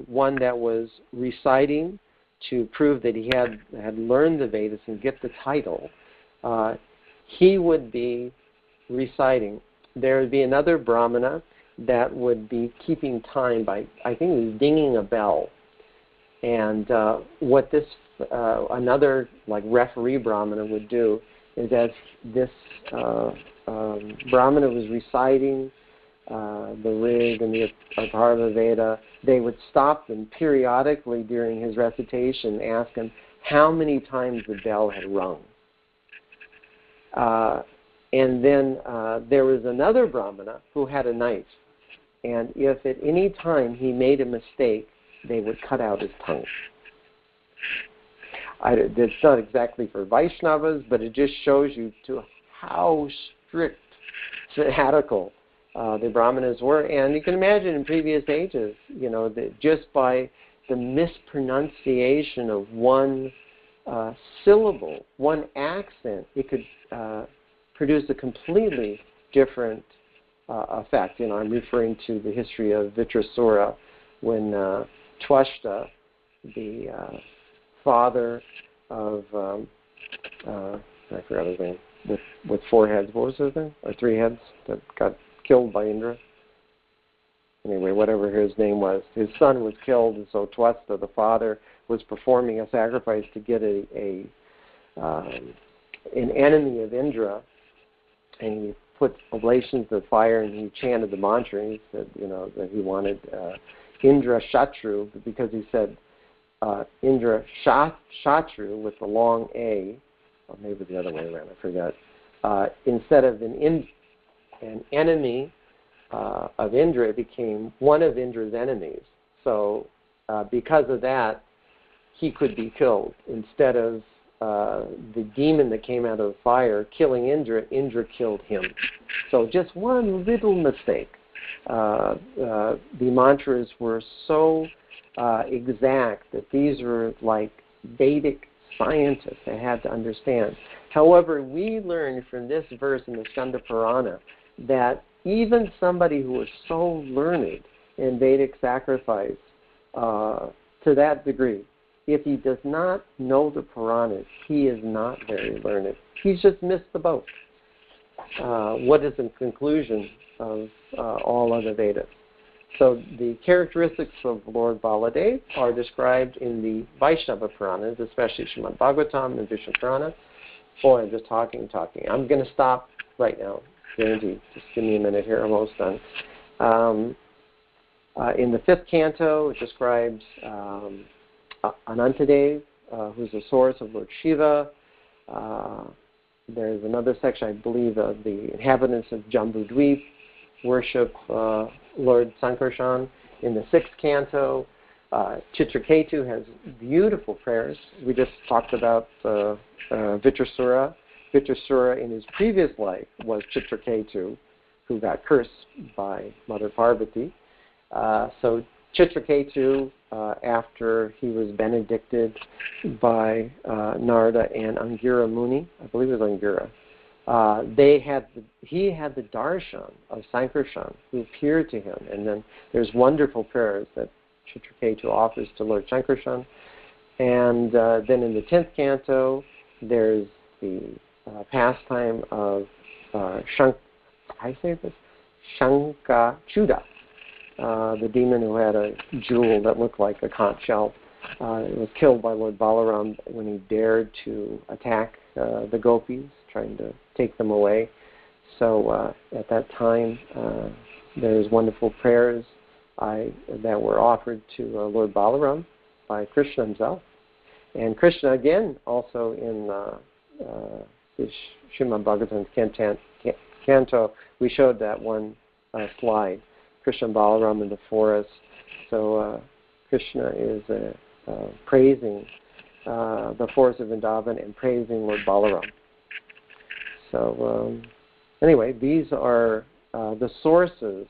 one that was reciting to prove that he had learned the Vedas and get the title, he would be reciting. There would be another brahmana that would be keeping time by, I think he was dinging a bell. And what this another like referee brahmana would do is, as this brahmana was reciting the Rig and the Atharva Veda, they would stop them periodically during his recitation, ask him how many times the bell had rung. And then there was another brahmana who had a knife, and if at any time he made a mistake, they would cut out his tongue. It's not exactly for Vaishnavas, but it just shows you to how strict, fanatical the Brahmanas were. And you can imagine in previous ages, that just by the mispronunciation of one syllable, one accent, it could produce a completely different effect. I'm referring to the history of Vitrasura, when Twashta, the father of, I forgot his name, with 4 heads. What was his name? Or 3 heads that got killed by Indra? Anyway, whatever his name was. His son was killed, and so Twasta, the father, was performing a sacrifice to get an enemy of Indra, and he put oblations of fire, and he chanted the mantra, and he said, that he wanted Indra Shatru, because he said Indra Shatru with the long A, or maybe the other way around, I forgot. Instead of an enemy of Indra, it became one of Indra's enemies. So because of that, he could be killed. Instead of the demon that came out of the fire killing Indra, Indra killed him. So just one little mistake. The mantras were so exact that these were like Vedic scientists they had to understand. However, we learn from this verse in the Skanda Purana that even somebody who is so learned in Vedic sacrifice to that degree, if he does not know the Puranas, he is not very learned. He's just missed the boat. What is the conclusion of all other Vedas? So the characteristics of Lord Baladev are described in the Vaishnava Puranas, especially Srimad Bhagavatam and Vishnu Purana. Boy, I'm just talking. I'm going to stop right now. Guaranteed. Just give me a minute here. I'm almost done. In the 5th canto, it describes Anantadev, who's the source of Lord Shiva. There's another section, I believe, of the inhabitants of Jambudweep worship Lord Sankarshan. In the 6th canto, Chitraketu has beautiful prayers. We just talked about Vitrasura. Vitrasura in his previous life was Chitraketu, who got cursed by Mother Parvati. So Chitraketu, after he was benedicted by Narada and Angira Muni, I believe it was Angira, he had the darshan of Sankarshan who appeared to him, and then there's wonderful prayers that Chitraketu offers to Lord Sankarshan, and then in the 10th canto there's the pastime of Shankachuda, the demon who had a jewel that looked like a conch shell. It was killed by Lord Balaram when he dared to attack the gopis, trying to take them away. So at that time, there's wonderful prayers that were offered to Lord Balaram by Krishna himself. And Krishna, again, also in the Srimad Bhagavatam's canto, we showed that one slide, Krishna and Balaram in the forest. So Krishna is praising the forest of Vrindavan and praising Lord Balaram. So anyway, these are the sources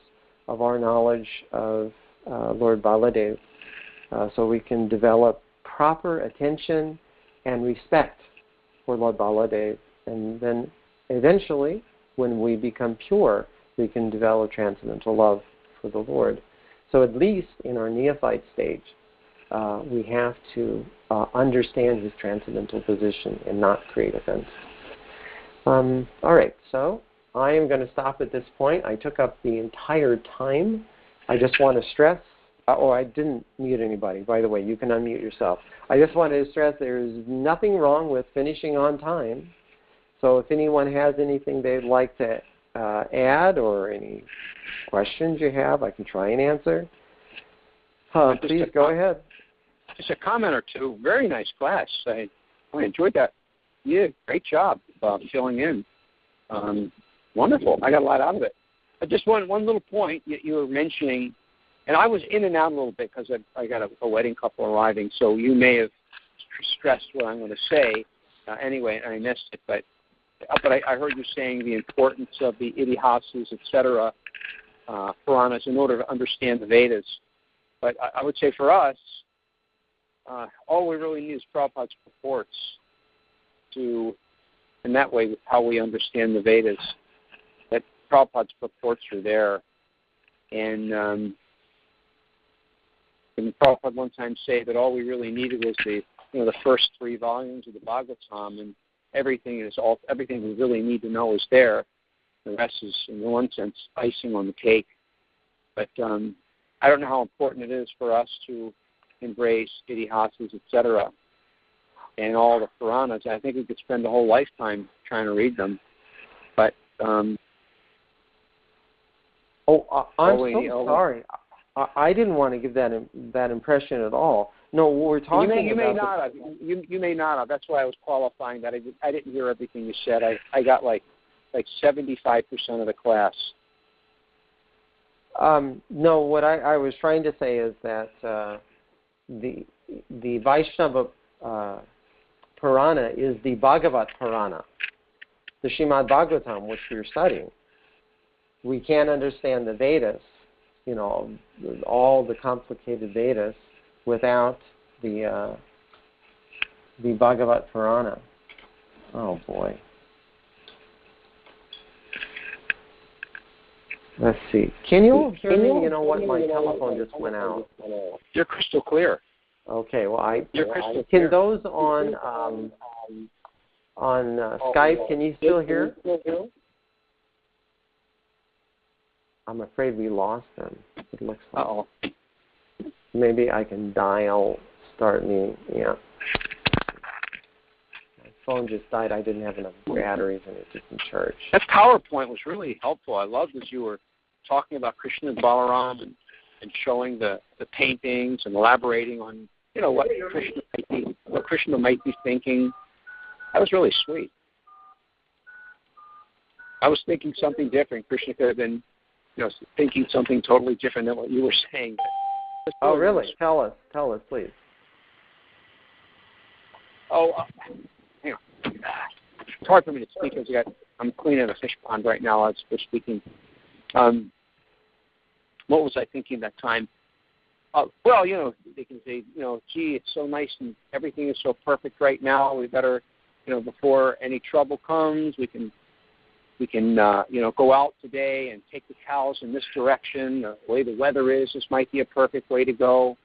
of our knowledge of Lord Baladev, so we can develop proper attention and respect for Lord Baladev, and then eventually, when we become pure, we can develop transcendental love for the Lord. So at least in our neophyte stage, we have to understand his transcendental position and not create offense. All right, so I am going to stop at this point. I took up the entire time. I just want to stress, I didn't mute anybody, by the way. You can unmute yourself. I just wanted to stress there is nothing wrong with finishing on time. So if anyone has anything they'd like to add or any questions you have, I can try and answer. Please go ahead. Just a comment or two. Very nice class. I enjoyed that. Yeah, great job filling in. Wonderful. I got a lot out of it. Just one little point you were mentioning, and I was in and out a little bit because I got a wedding couple arriving, so you may have stressed what I'm going to say anyway, and I missed it. But I heard you saying the importance of the Itihasas, etc., Puranas, in order to understand the Vedas. But I would say for us, all we really need is Prabhupada's purports to, in that way, how we understand the Vedas. That Prabhupada's purports are there. And Prabhupada one time say that all we really needed was the first 3 volumes of the Bhagavatam, and everything we really need to know is there. The rest is, in one sense, icing on the cake. But I don't know how important it is for us to embrace Itihasas, etc., and all the Puranas. I think we could spend a whole lifetime trying to read them. But I'm so sorry. I didn't want to give that impression at all. No, we're talking you may not have. You may not have. That's why I was qualifying that. I didn't hear everything you said. I got like 75% of the class. No, what I was trying to say is that the Vaishnava Purana is the Bhagavat Purana, the Srimad Bhagavatam, which we're studying. We can't understand the Vedas, all the complicated Vedas, without the Bhagavat Purana. Oh boy. Let's see. Can you hear me? You know what? My telephone just went out. You're crystal clear. Okay. Well, can those on Skype? Can you still hear? I'm afraid we lost them. It looks like. Uh-oh. Maybe I can dial start me. Yeah. My phone just died. I didn't have enough batteries and it didn't charge. That PowerPoint was really helpful. I loved as you were talking about Krishna and Balaram and showing the paintings and elaborating on what Krishna might be thinking. That was really sweet. I was thinking something different. Krishna could have been thinking something totally different than what you were saying. Oh, really? Tell us, please. Oh, hang on. It's hard for me to speak because I'm cleaning a fish pond right now as we're speaking. What was I thinking that time? well, they can say, gee, it's so nice and everything is so perfect right now. We better, before any trouble comes, we can go out today and take the cows in this direction. The way the weather is, this might be a perfect way to go.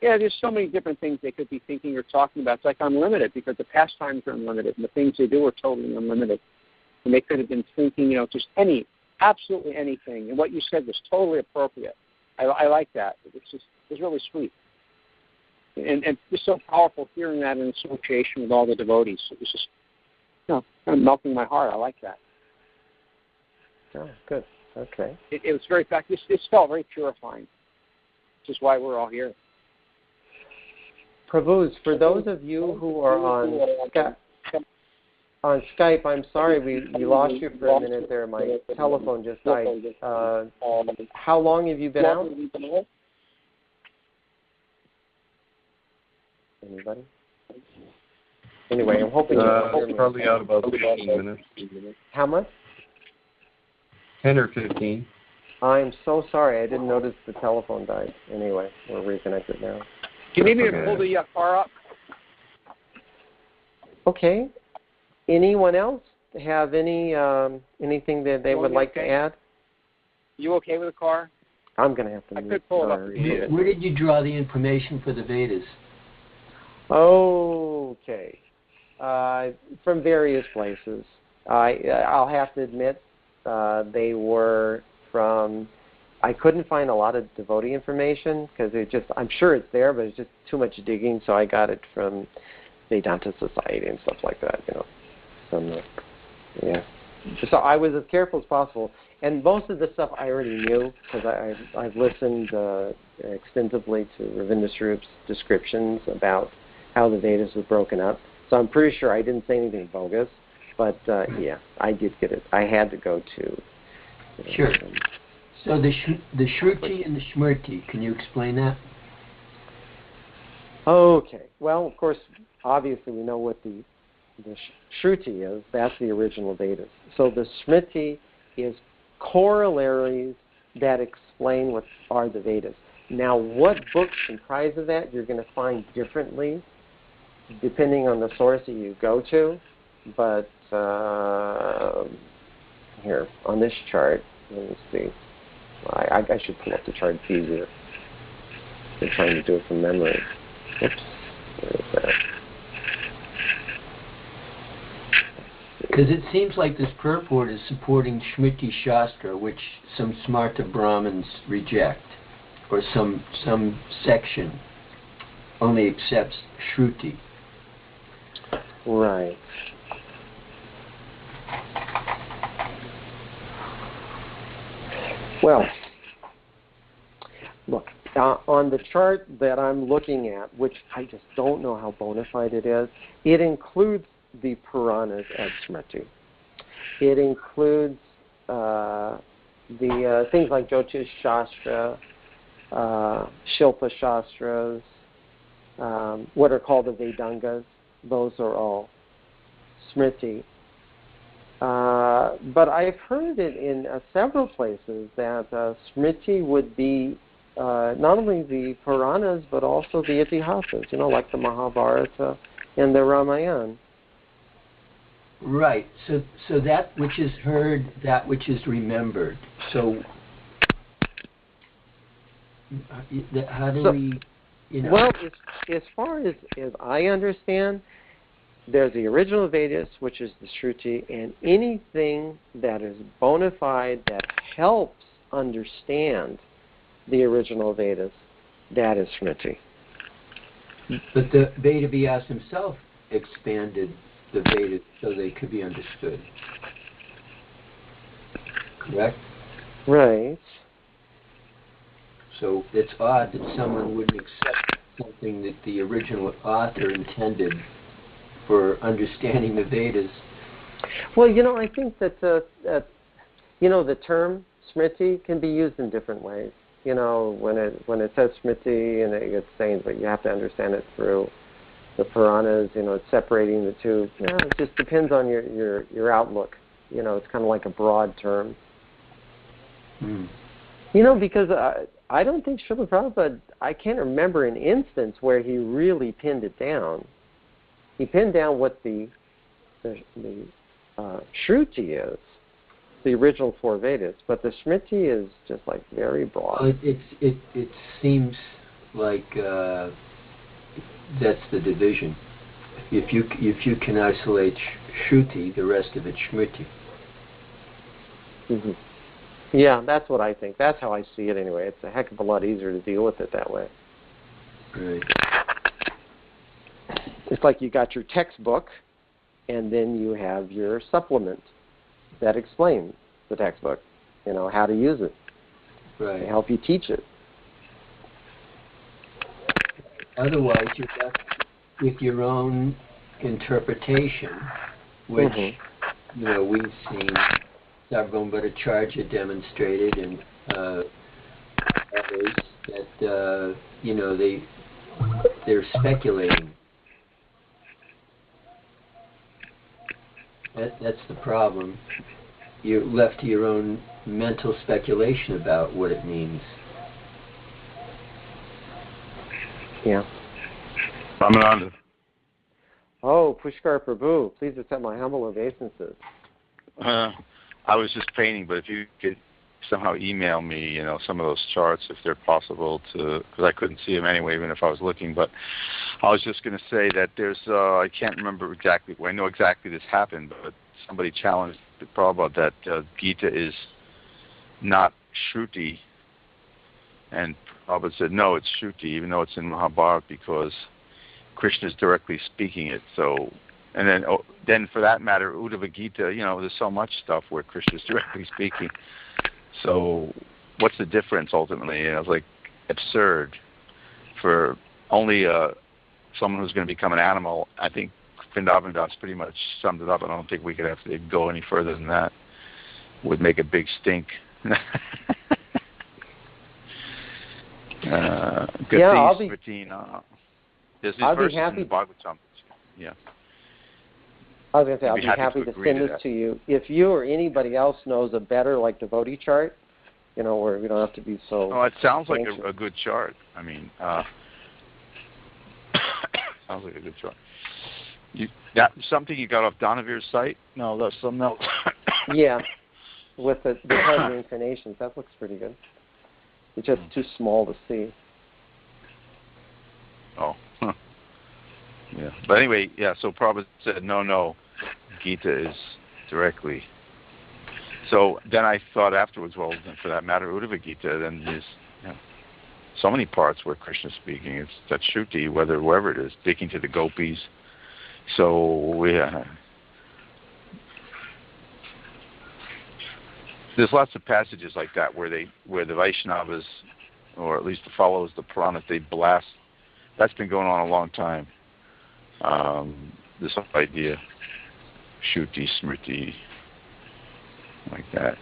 There's so many different things they could be thinking or talking about. It's like unlimited, because the pastimes are unlimited and the things they do are totally unlimited. And they could have been thinking, just absolutely anything. And what you said was totally appropriate. I like that. It's really sweet. And just so powerful hearing that in association with all the devotees. It was just, kind of melting my heart. I like that. Oh, good. Okay. It was very, in fact, this felt very purifying, which is why we're all here. Prabhus, for those of you who are on Skype, I'm sorry we lost you for a minute there. My telephone just died. How long have you been out? Anybody? Anyway, I'm hoping you'll hear me. Probably out about 15 minutes. How much? 10 or 15. I'm so sorry. I didn't notice the telephone died. Anyway, we're reconnected now. Can you maybe pull the car up? Okay. Anyone else have anything that they would like to add? You okay with the car? I'm going to have to I could pull it up. Where did you draw the information for the Vedas? Okay. From various places. I'll have to admit they were from... I couldn't find a lot of devotee information because I'm sure it's there, but it's just too much digging, so I got it from Vedanta Society and stuff like that, So I was as careful as possible. And most of the stuff I already knew because I've listened extensively to Ravinda Swarup's descriptions about how the Vedas were broken up. So I'm pretty sure I didn't say anything bogus, but I did get it. I had to go to... Sure. So the Shruti and the Smriti, can you explain that? Okay. Well, of course, obviously we know what the Shruti is. That's the original Vedas. So the Smriti is corollaries that explain what are the Vedas. Now, what books comprise of that, you're going to find differently depending on the source that you go to. But here, on this chart, let me see. I should pull up the chart. It's easier than trying to do it from memory. Oops. Where is that? Because it seems like this purport is supporting Smriti Shastra, which some Smarta Brahmins reject, or some section only accepts Shruti. Right. Well, look, on the chart that I'm looking at, which I just don't know how bona fide it is, it includes the Puranas as Smriti. It includes the things like Jyotish Shastra, Shilpa Shastras, what are called the Vedangas. Those are all Smriti. But I've heard it in several places that Smriti would be not only the Puranas but also the Itihasas, like the Mahabharata and the Ramayana. Right. So that which is heard, that which is remembered. So how do we? Well, as far as I understand, there's the original Vedas, which is the Shruti, and anything that is bona fide that helps understand the original Vedas, that is Smriti. But the Veda Vyas himself expanded the Vedas so they could be understood. Correct? Right. So it's odd that someone wouldn't accept something that the original author intended for understanding the Vedas. Well, I think that the term Smriti can be used in different ways. When it says Smriti and it's saying, but you have to understand it through the Puranas. It's separating the two. It just depends on your outlook. It's kind of like a broad term. Because I don't think Srila Prabhupada, I can't remember an instance where he really pinned it down. He pinned down what the Shruti is, the original four Vedas, but the Smriti is just like very broad. It seems like that's the division. If you can isolate Shruti, the rest of it's Smriti. Mm-hmm. Yeah, that's what I think. That's how I see it anyway. It's a heck of a lot easier to deal with it that way. Right. It's like you got your textbook, and then you have your supplement that explains the textbook, how to use it, right, to help you teach it. Otherwise, you're left with your own interpretation, which, we've seen Sarvabhauma Bhattacharya demonstrated, and others that, they're speculating. That's the problem. You're left to your own mental speculation about what it means. Yeah. Ramananda. Oh, Pushkar Prabhu, please accept my humble obeisances. I was just painting, but if you could somehow email me, some of those charts, if they're possible, because I couldn't see them anyway, even if I was looking. But I was just going to say that there's, I can't remember exactly, I know exactly this happened, but somebody challenged the Prabhupada that Gita is not Shruti, and Prabhupada said, no, it's Shruti, even though it's in Mahabharata, because Krishna is directly speaking it. So, and then for that matter, Uddhava Gita, there's so much stuff where Krishna is directly speaking. So what's the difference ultimately? And I was like, absurd for only someone who's going to become an animal. I think Vrindavan Das pretty much summed it up. I don't think we could have to go any further than that. Would make a big stink. I'll be happy. Yeah. I was going to say, I'll be happy to send this to you. If you or anybody else knows a better, devotee chart, where we don't have to be so... Oh, it sounds like a good chart. I mean, sounds like a good chart. Something you got off Donavir's site? No, that's something else. Yeah, with the heavy incarnations. That looks pretty good. It's just too small to see. Oh, huh. Yeah. But anyway, so Prabhupada said, no, Gita is directly. So then I thought afterwards, well, for that matter, Uddhava Gita, then there's so many parts where Krishna's speaking. It's that Shruti, wherever it is, speaking to the gopis. So, there's lots of passages like that where the Vaishnavas, or at least the followers of the Puranas, they blast. That's been going on a long time. This whole idea, Shruti, Smriti, like that.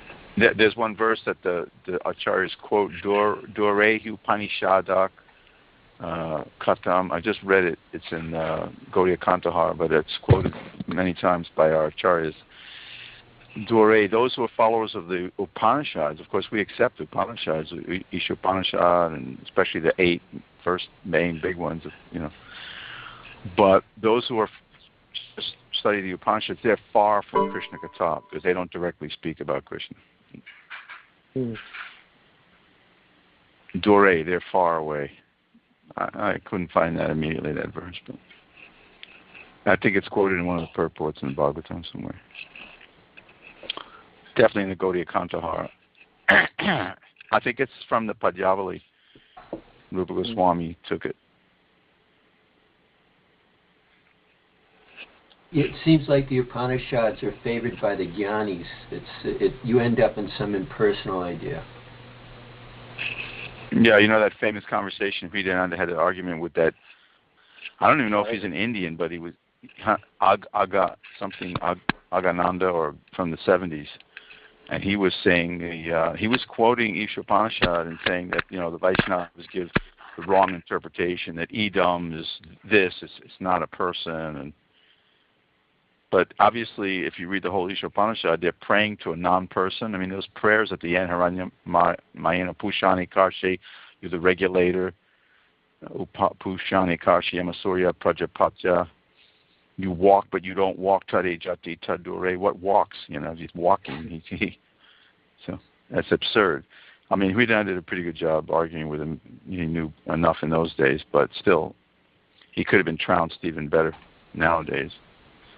There's one verse that the acharyas quote, Dorehu Upanishadak Katam. I just read it. It's in Gaudiya Kantahar, but it's quoted many times by our acharyas. Dore, those who are followers of the Upanishads, of course we accept the Upanishads, Isha Upanishad, and especially the 8 first main big ones, But those who are study the Upanishads, they're far from Krishna Katha, because they don't directly speak about Krishna. Dore, they're far away. I couldn't find that immediately, that verse, but I think it's quoted in one of the purports in the Bhagavatam somewhere. Definitely in the Gaudiya Kantahara. I think it's from the Padyavali. Rupa Goswami took it. It seems like the Upanishads are favored by the Jnanis. You end up in some impersonal idea. Yeah, that famous conversation, Vidayananda had an argument with that. I don't even know if he's an Indian, but he was Agananda, or from the 70s. And he was saying, he was quoting Isha Upanishad and saying that, the Vaishnavas give the wrong interpretation, that Idam is this, it's not a person. But obviously, if you read the whole Ishopanishad, they're praying to a non-person. I mean, those prayers at the end, Haranya Mayana Pushani Karshe, you're the regulator. Pushani Karshe Yamasurya Prajapatya. You walk, but you don't walk. Tade Jati Tadure. What walks? He's walking. So that's absurd. I mean, Huidan did a pretty good job arguing with him. He knew enough in those days, but still, he could have been trounced even better nowadays.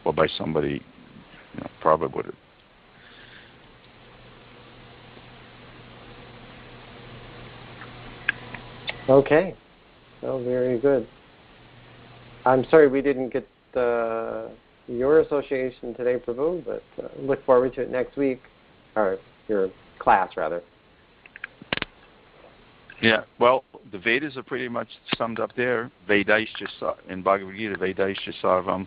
Well, by somebody, probably would have. Okay. Oh, very good. I'm sorry we didn't get your association today, Prabhu, but look forward to it next week, or your class, rather. Yeah, well, the Vedas are pretty much summed up there. Vedaishya, in Bhagavad Gita, Vedaishya Sarvam.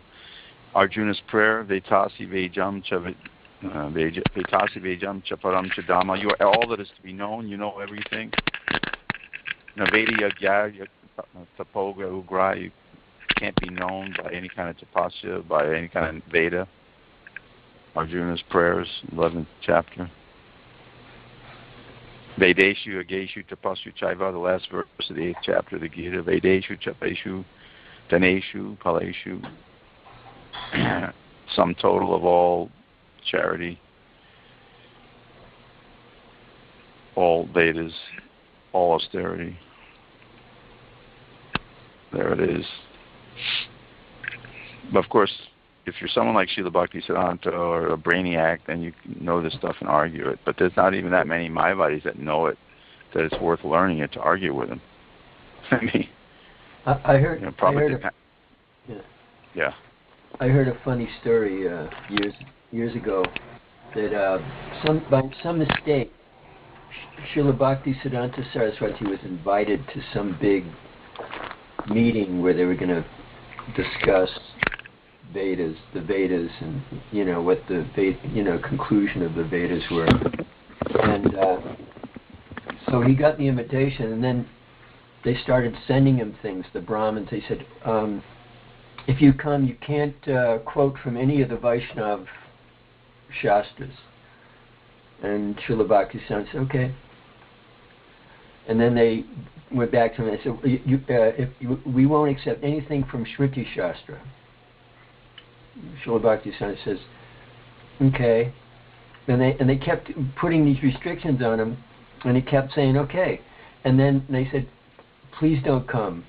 Arjuna's prayer, Vetasi Vejam Cha Param Cha Dhamma. You are all that is to be known. You know everything. Veda Yagya Tapoga Ugra. You can't be known by any kind of tapasya, by any kind of Veda. Arjuna's prayers, 11th chapter. Vedeshu Ageshu Tapasyu Chaiva, the last verse of the 8th chapter of the Gita. Vedeshu Chapeshu Daneshu Paleshu. Sum total of all charity, all Vedas, all austerity. There it is. But of course, if you're someone like Srila Bhaktisiddhanta or a brainiac, then you know this stuff and argue it. But there's not even that many Mayavadis that know it, that it's worth learning it to argue with them. I mean, I heard. Yeah. I heard a funny story years ago that by some mistake, Srila Bhaktisiddhanta Saraswati was invited to some big meeting where they were going to discuss the Vedas, and what the conclusion of the Vedas were. And so he got the invitation, and then they started sending him things. The Brahmins, they said, if you come, you can't quote from any of the Vaishnav Shastras. And Srila Bhaktisiddhanta said, okay. And then they went back to him and said, we won't accept anything from Smriti Shastra. Srila Bhaktisiddhanta says, okay. And they kept putting these restrictions on him, and he kept saying, okay. And then they said, please don't come.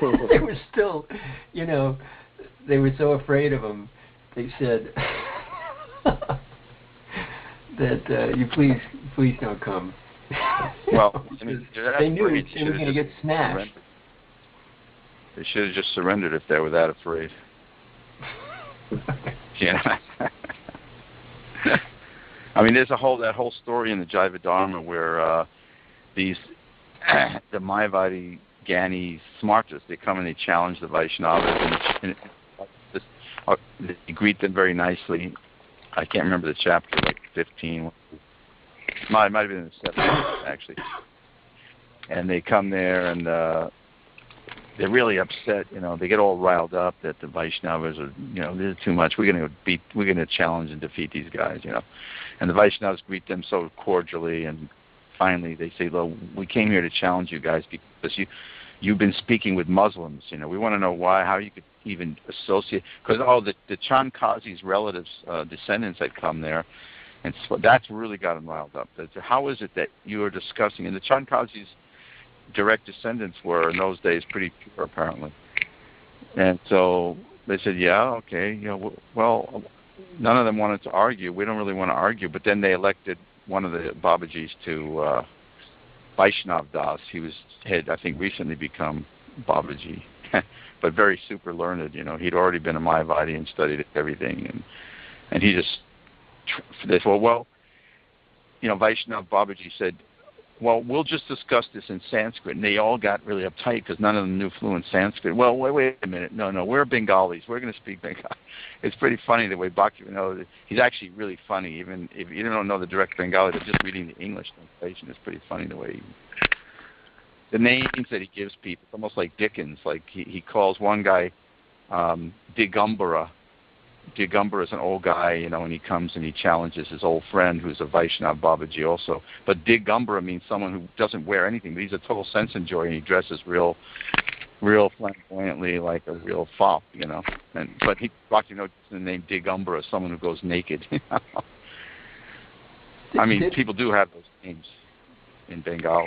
They were still, they were so afraid of him. They said that you please don't come. Well, they knew they were going to get smashed. They should have just surrendered if they were that afraid. I mean, there's that whole story in the Jaiva Dharma where the Mayavadi Gani Smartas, they come and they challenge the Vaishnavas and they greet them very nicely. I can't remember the chapter, like 15. It might have been in the 7th, actually. And they come there and they're really upset. They get all riled up that the Vaishnavas are, this is too much. We're going to challenge and defeat these guys, And the Vaishnavas greet them so cordially, and finally they say, "Look, we came here to challenge you guys because you've been speaking with Muslims. We want to know how you could even associate, because the Chand Kazi's relatives, descendants had come there, and so that's really got them riled up. How is it that you are discussing?" And the Chand Kazi's direct descendants were in those days pretty pure, apparently. And so they said, "Yeah, okay, well, none of them wanted to argue. We don't really want to argue." But then they elected one of the Babajis to Vaishnav Das. He had, I think, recently become Babaji, but very super learned. He'd already been a Mayavadi and studied everything, and he just they said, well, Vaishnav Babaji said, "Well, we'll just discuss this in Sanskrit." And they all got really uptight because none of them knew fluent Sanskrit. Well, wait a minute. No, we're Bengalis. We're going to speak Bengali. It's pretty funny the way Bhakti, he's actually really funny. Even if you don't know the direct Bengali, but just reading the English translation is pretty funny the way the names that he gives people. It's almost like Dickens. Like he calls one guy Digambara, Digambara is an old guy, and he comes and he challenges his old friend who's a Vaishnava Babaji also. But Digambara means someone who doesn't wear anything, but he's a total sense enjoyer, and he dresses real flamboyantly like a real fop, But Bhakti notes the name Digambara, someone who goes naked. I mean, people do have those names in Bengal.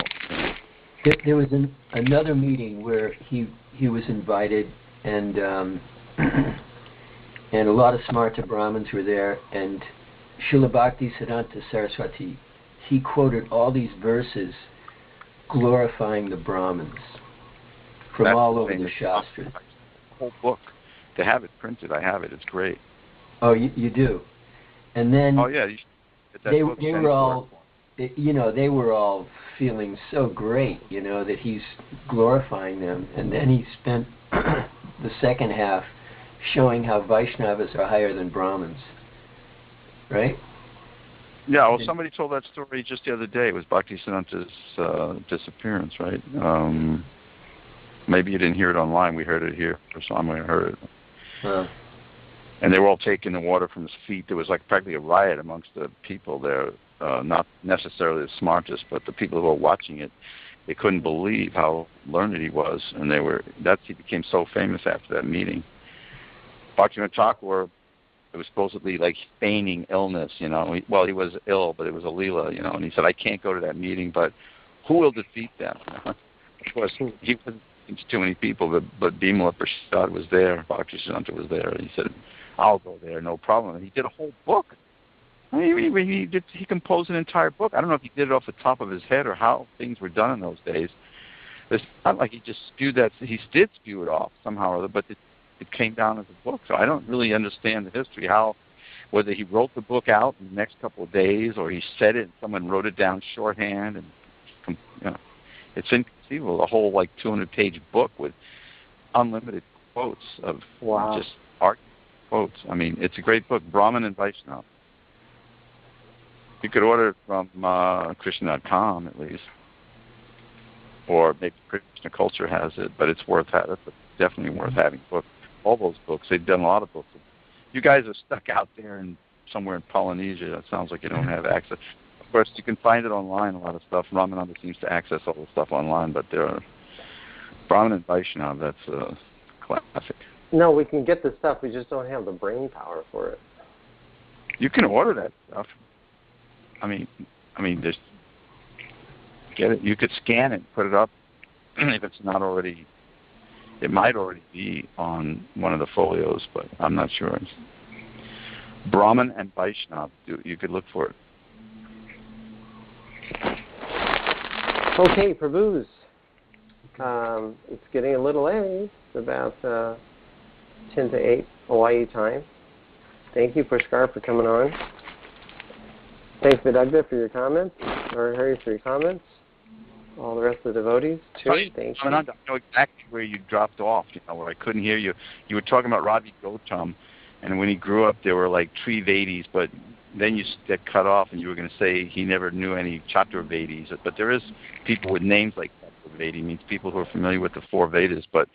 There was another meeting where he was invited, and and a lot of Smarta Brahmins were there, and Srila Bhaktisiddhanta Saraswati, he quoted all these verses glorifying the Brahmins from all over the Shastras. Whole book. To have it printed, I have it. It's great. Oh, you do? And then oh, yeah. You should get that they book were all, they were all feeling so great, that he's glorifying them. And then he spent the second half showing how Vaishnavas are higher than Brahmins, right? Yeah, well, somebody told that story just the other day. It was Bhaktisiddhanta's disappearance, right? Maybe you didn't hear it online. We heard it here, or someone heard it. And they were all taking the water from his feet. There was like practically a riot amongst the people there, not necessarily the smartest, but the people who were watching it. They couldn't believe how learned he was, and he became so famous after that meeting. Bhaktivinoda Thakur, it was supposedly like feigning illness, he was ill, but it was a Leela, and he said, I can't go to that meeting, but who will defeat them? Of course, he wasn't to too many people, but Bimala Prasad was there, Bhaktisiddhanta was there, and he said, I'll go there, no problem. And he did a whole book. I mean, he composed an entire book. I don't know if he did it off the top of his head or how things were done in those days. It's not like he just spewed that. He did spew it off somehow or other, but it came down as a book. So I don't really understand the history, whether he wrote the book out in the next couple of days or he said it and someone wrote it down shorthand. And it's inconceivable, a whole 200-page book with unlimited quotes of just art quotes. I mean, it's a great book, Brahman and Vaishnava. You could order it from Krishna.com at least, or maybe Krishna Culture has it, but it's definitely worth having. All those books, they've done a lot of books. You guys are stuck out there somewhere in Polynesia. It sounds like you don't have access. Of course, you can find it online, a lot of stuff. Ramananda seems to access all the stuff online, but there are Brahman and Vaishnava, that's a classic. No, we can get the stuff. We just don't have the brain power for it. You can order that stuff. I mean, just get it. You could scan it, put it up. If it's not already, it might already be on one of the folios, but I'm not sure. Brahman and Vaishnava. You could look for it. Okay, Prabhus. It's getting a little late. It's about 10 to 8 Hawaii time. Thank you, Pushkar, for coming on. Thanks, Vidagda, for your comments, or Harry for your comments. All the rest of the devotees, too. Thank you. I know exactly where you dropped off, where I couldn't hear you. You were talking about Ravi Gautam, and when he grew up, there were like Trivedis, but then you get cut off, and you were going to say he never knew any Chaturvedis. But there is people with names like Chaturvedi, means people who are familiar with the four Vedas, but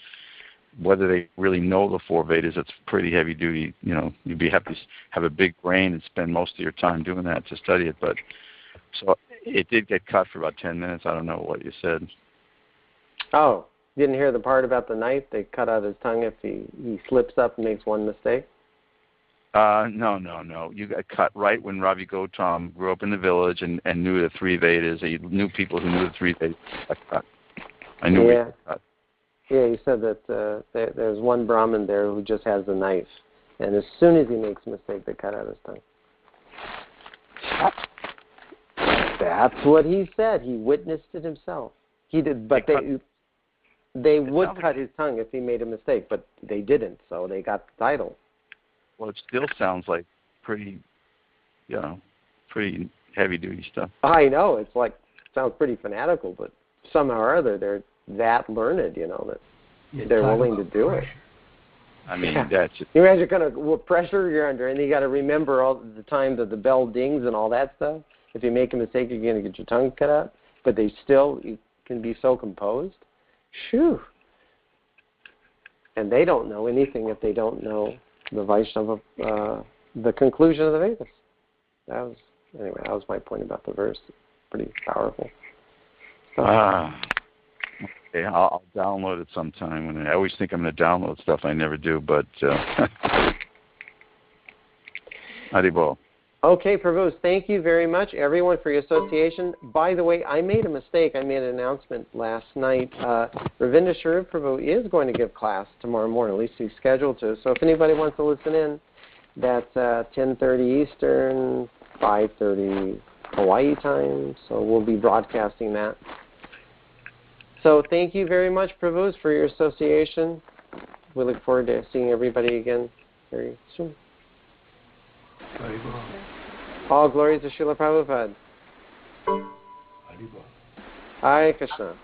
whether they really know the four Vedas, it's pretty heavy duty. You'd be happy to have a big brain and spend most of your time doing that to study it. But so it did get cut for about 10 minutes. I don't know what you said. Oh, didn't hear the part about the knife? They cut out his tongue if he slips up and makes one mistake? No. You got cut right when Ravi Gautam grew up in the village and knew the three Vedas. He knew people who knew the three Vedas. Got cut. I knew he got cut. Yeah, you said that there's one Brahmin there who just has the knife, and as soon as he makes a mistake, they cut out his tongue. That's what he said. He witnessed it himself. He did, but they would cut his tongue if he made a mistake, but they didn't, so they got the title. Well, it still sounds like pretty heavy-duty stuff. I know. Sounds pretty fanatical, but somehow or other they're that learned, that they're willing to do it. I mean, that's it. You imagine kind of what pressure you're under, and you got to remember all the time that the bell dings and all that stuff. If you make a mistake, you're going to get your tongue cut out, but you can be so composed. Shoo! And they don't know anything if they don't know Vaishnava, the conclusion of the Vedas. That was my point about the verse. Pretty powerful. Okay, I'll download it sometime. And I always think I'm going to download stuff. I never do, but Haribol. Okay, Prabhu, thank you very much, everyone, for your association. By the way, I made a mistake. I made an announcement last night. Ravinda Sharif Prabhu is going to give class tomorrow morning, at least he's scheduled to. So if anybody wants to listen in, that's 10:30 Eastern, 5:30 Hawaii time. So we'll be broadcasting that. So thank you very much, Prabhus, for your association. We look forward to seeing everybody again very soon. All glories to Srila Prabhupada. Hare Krishna.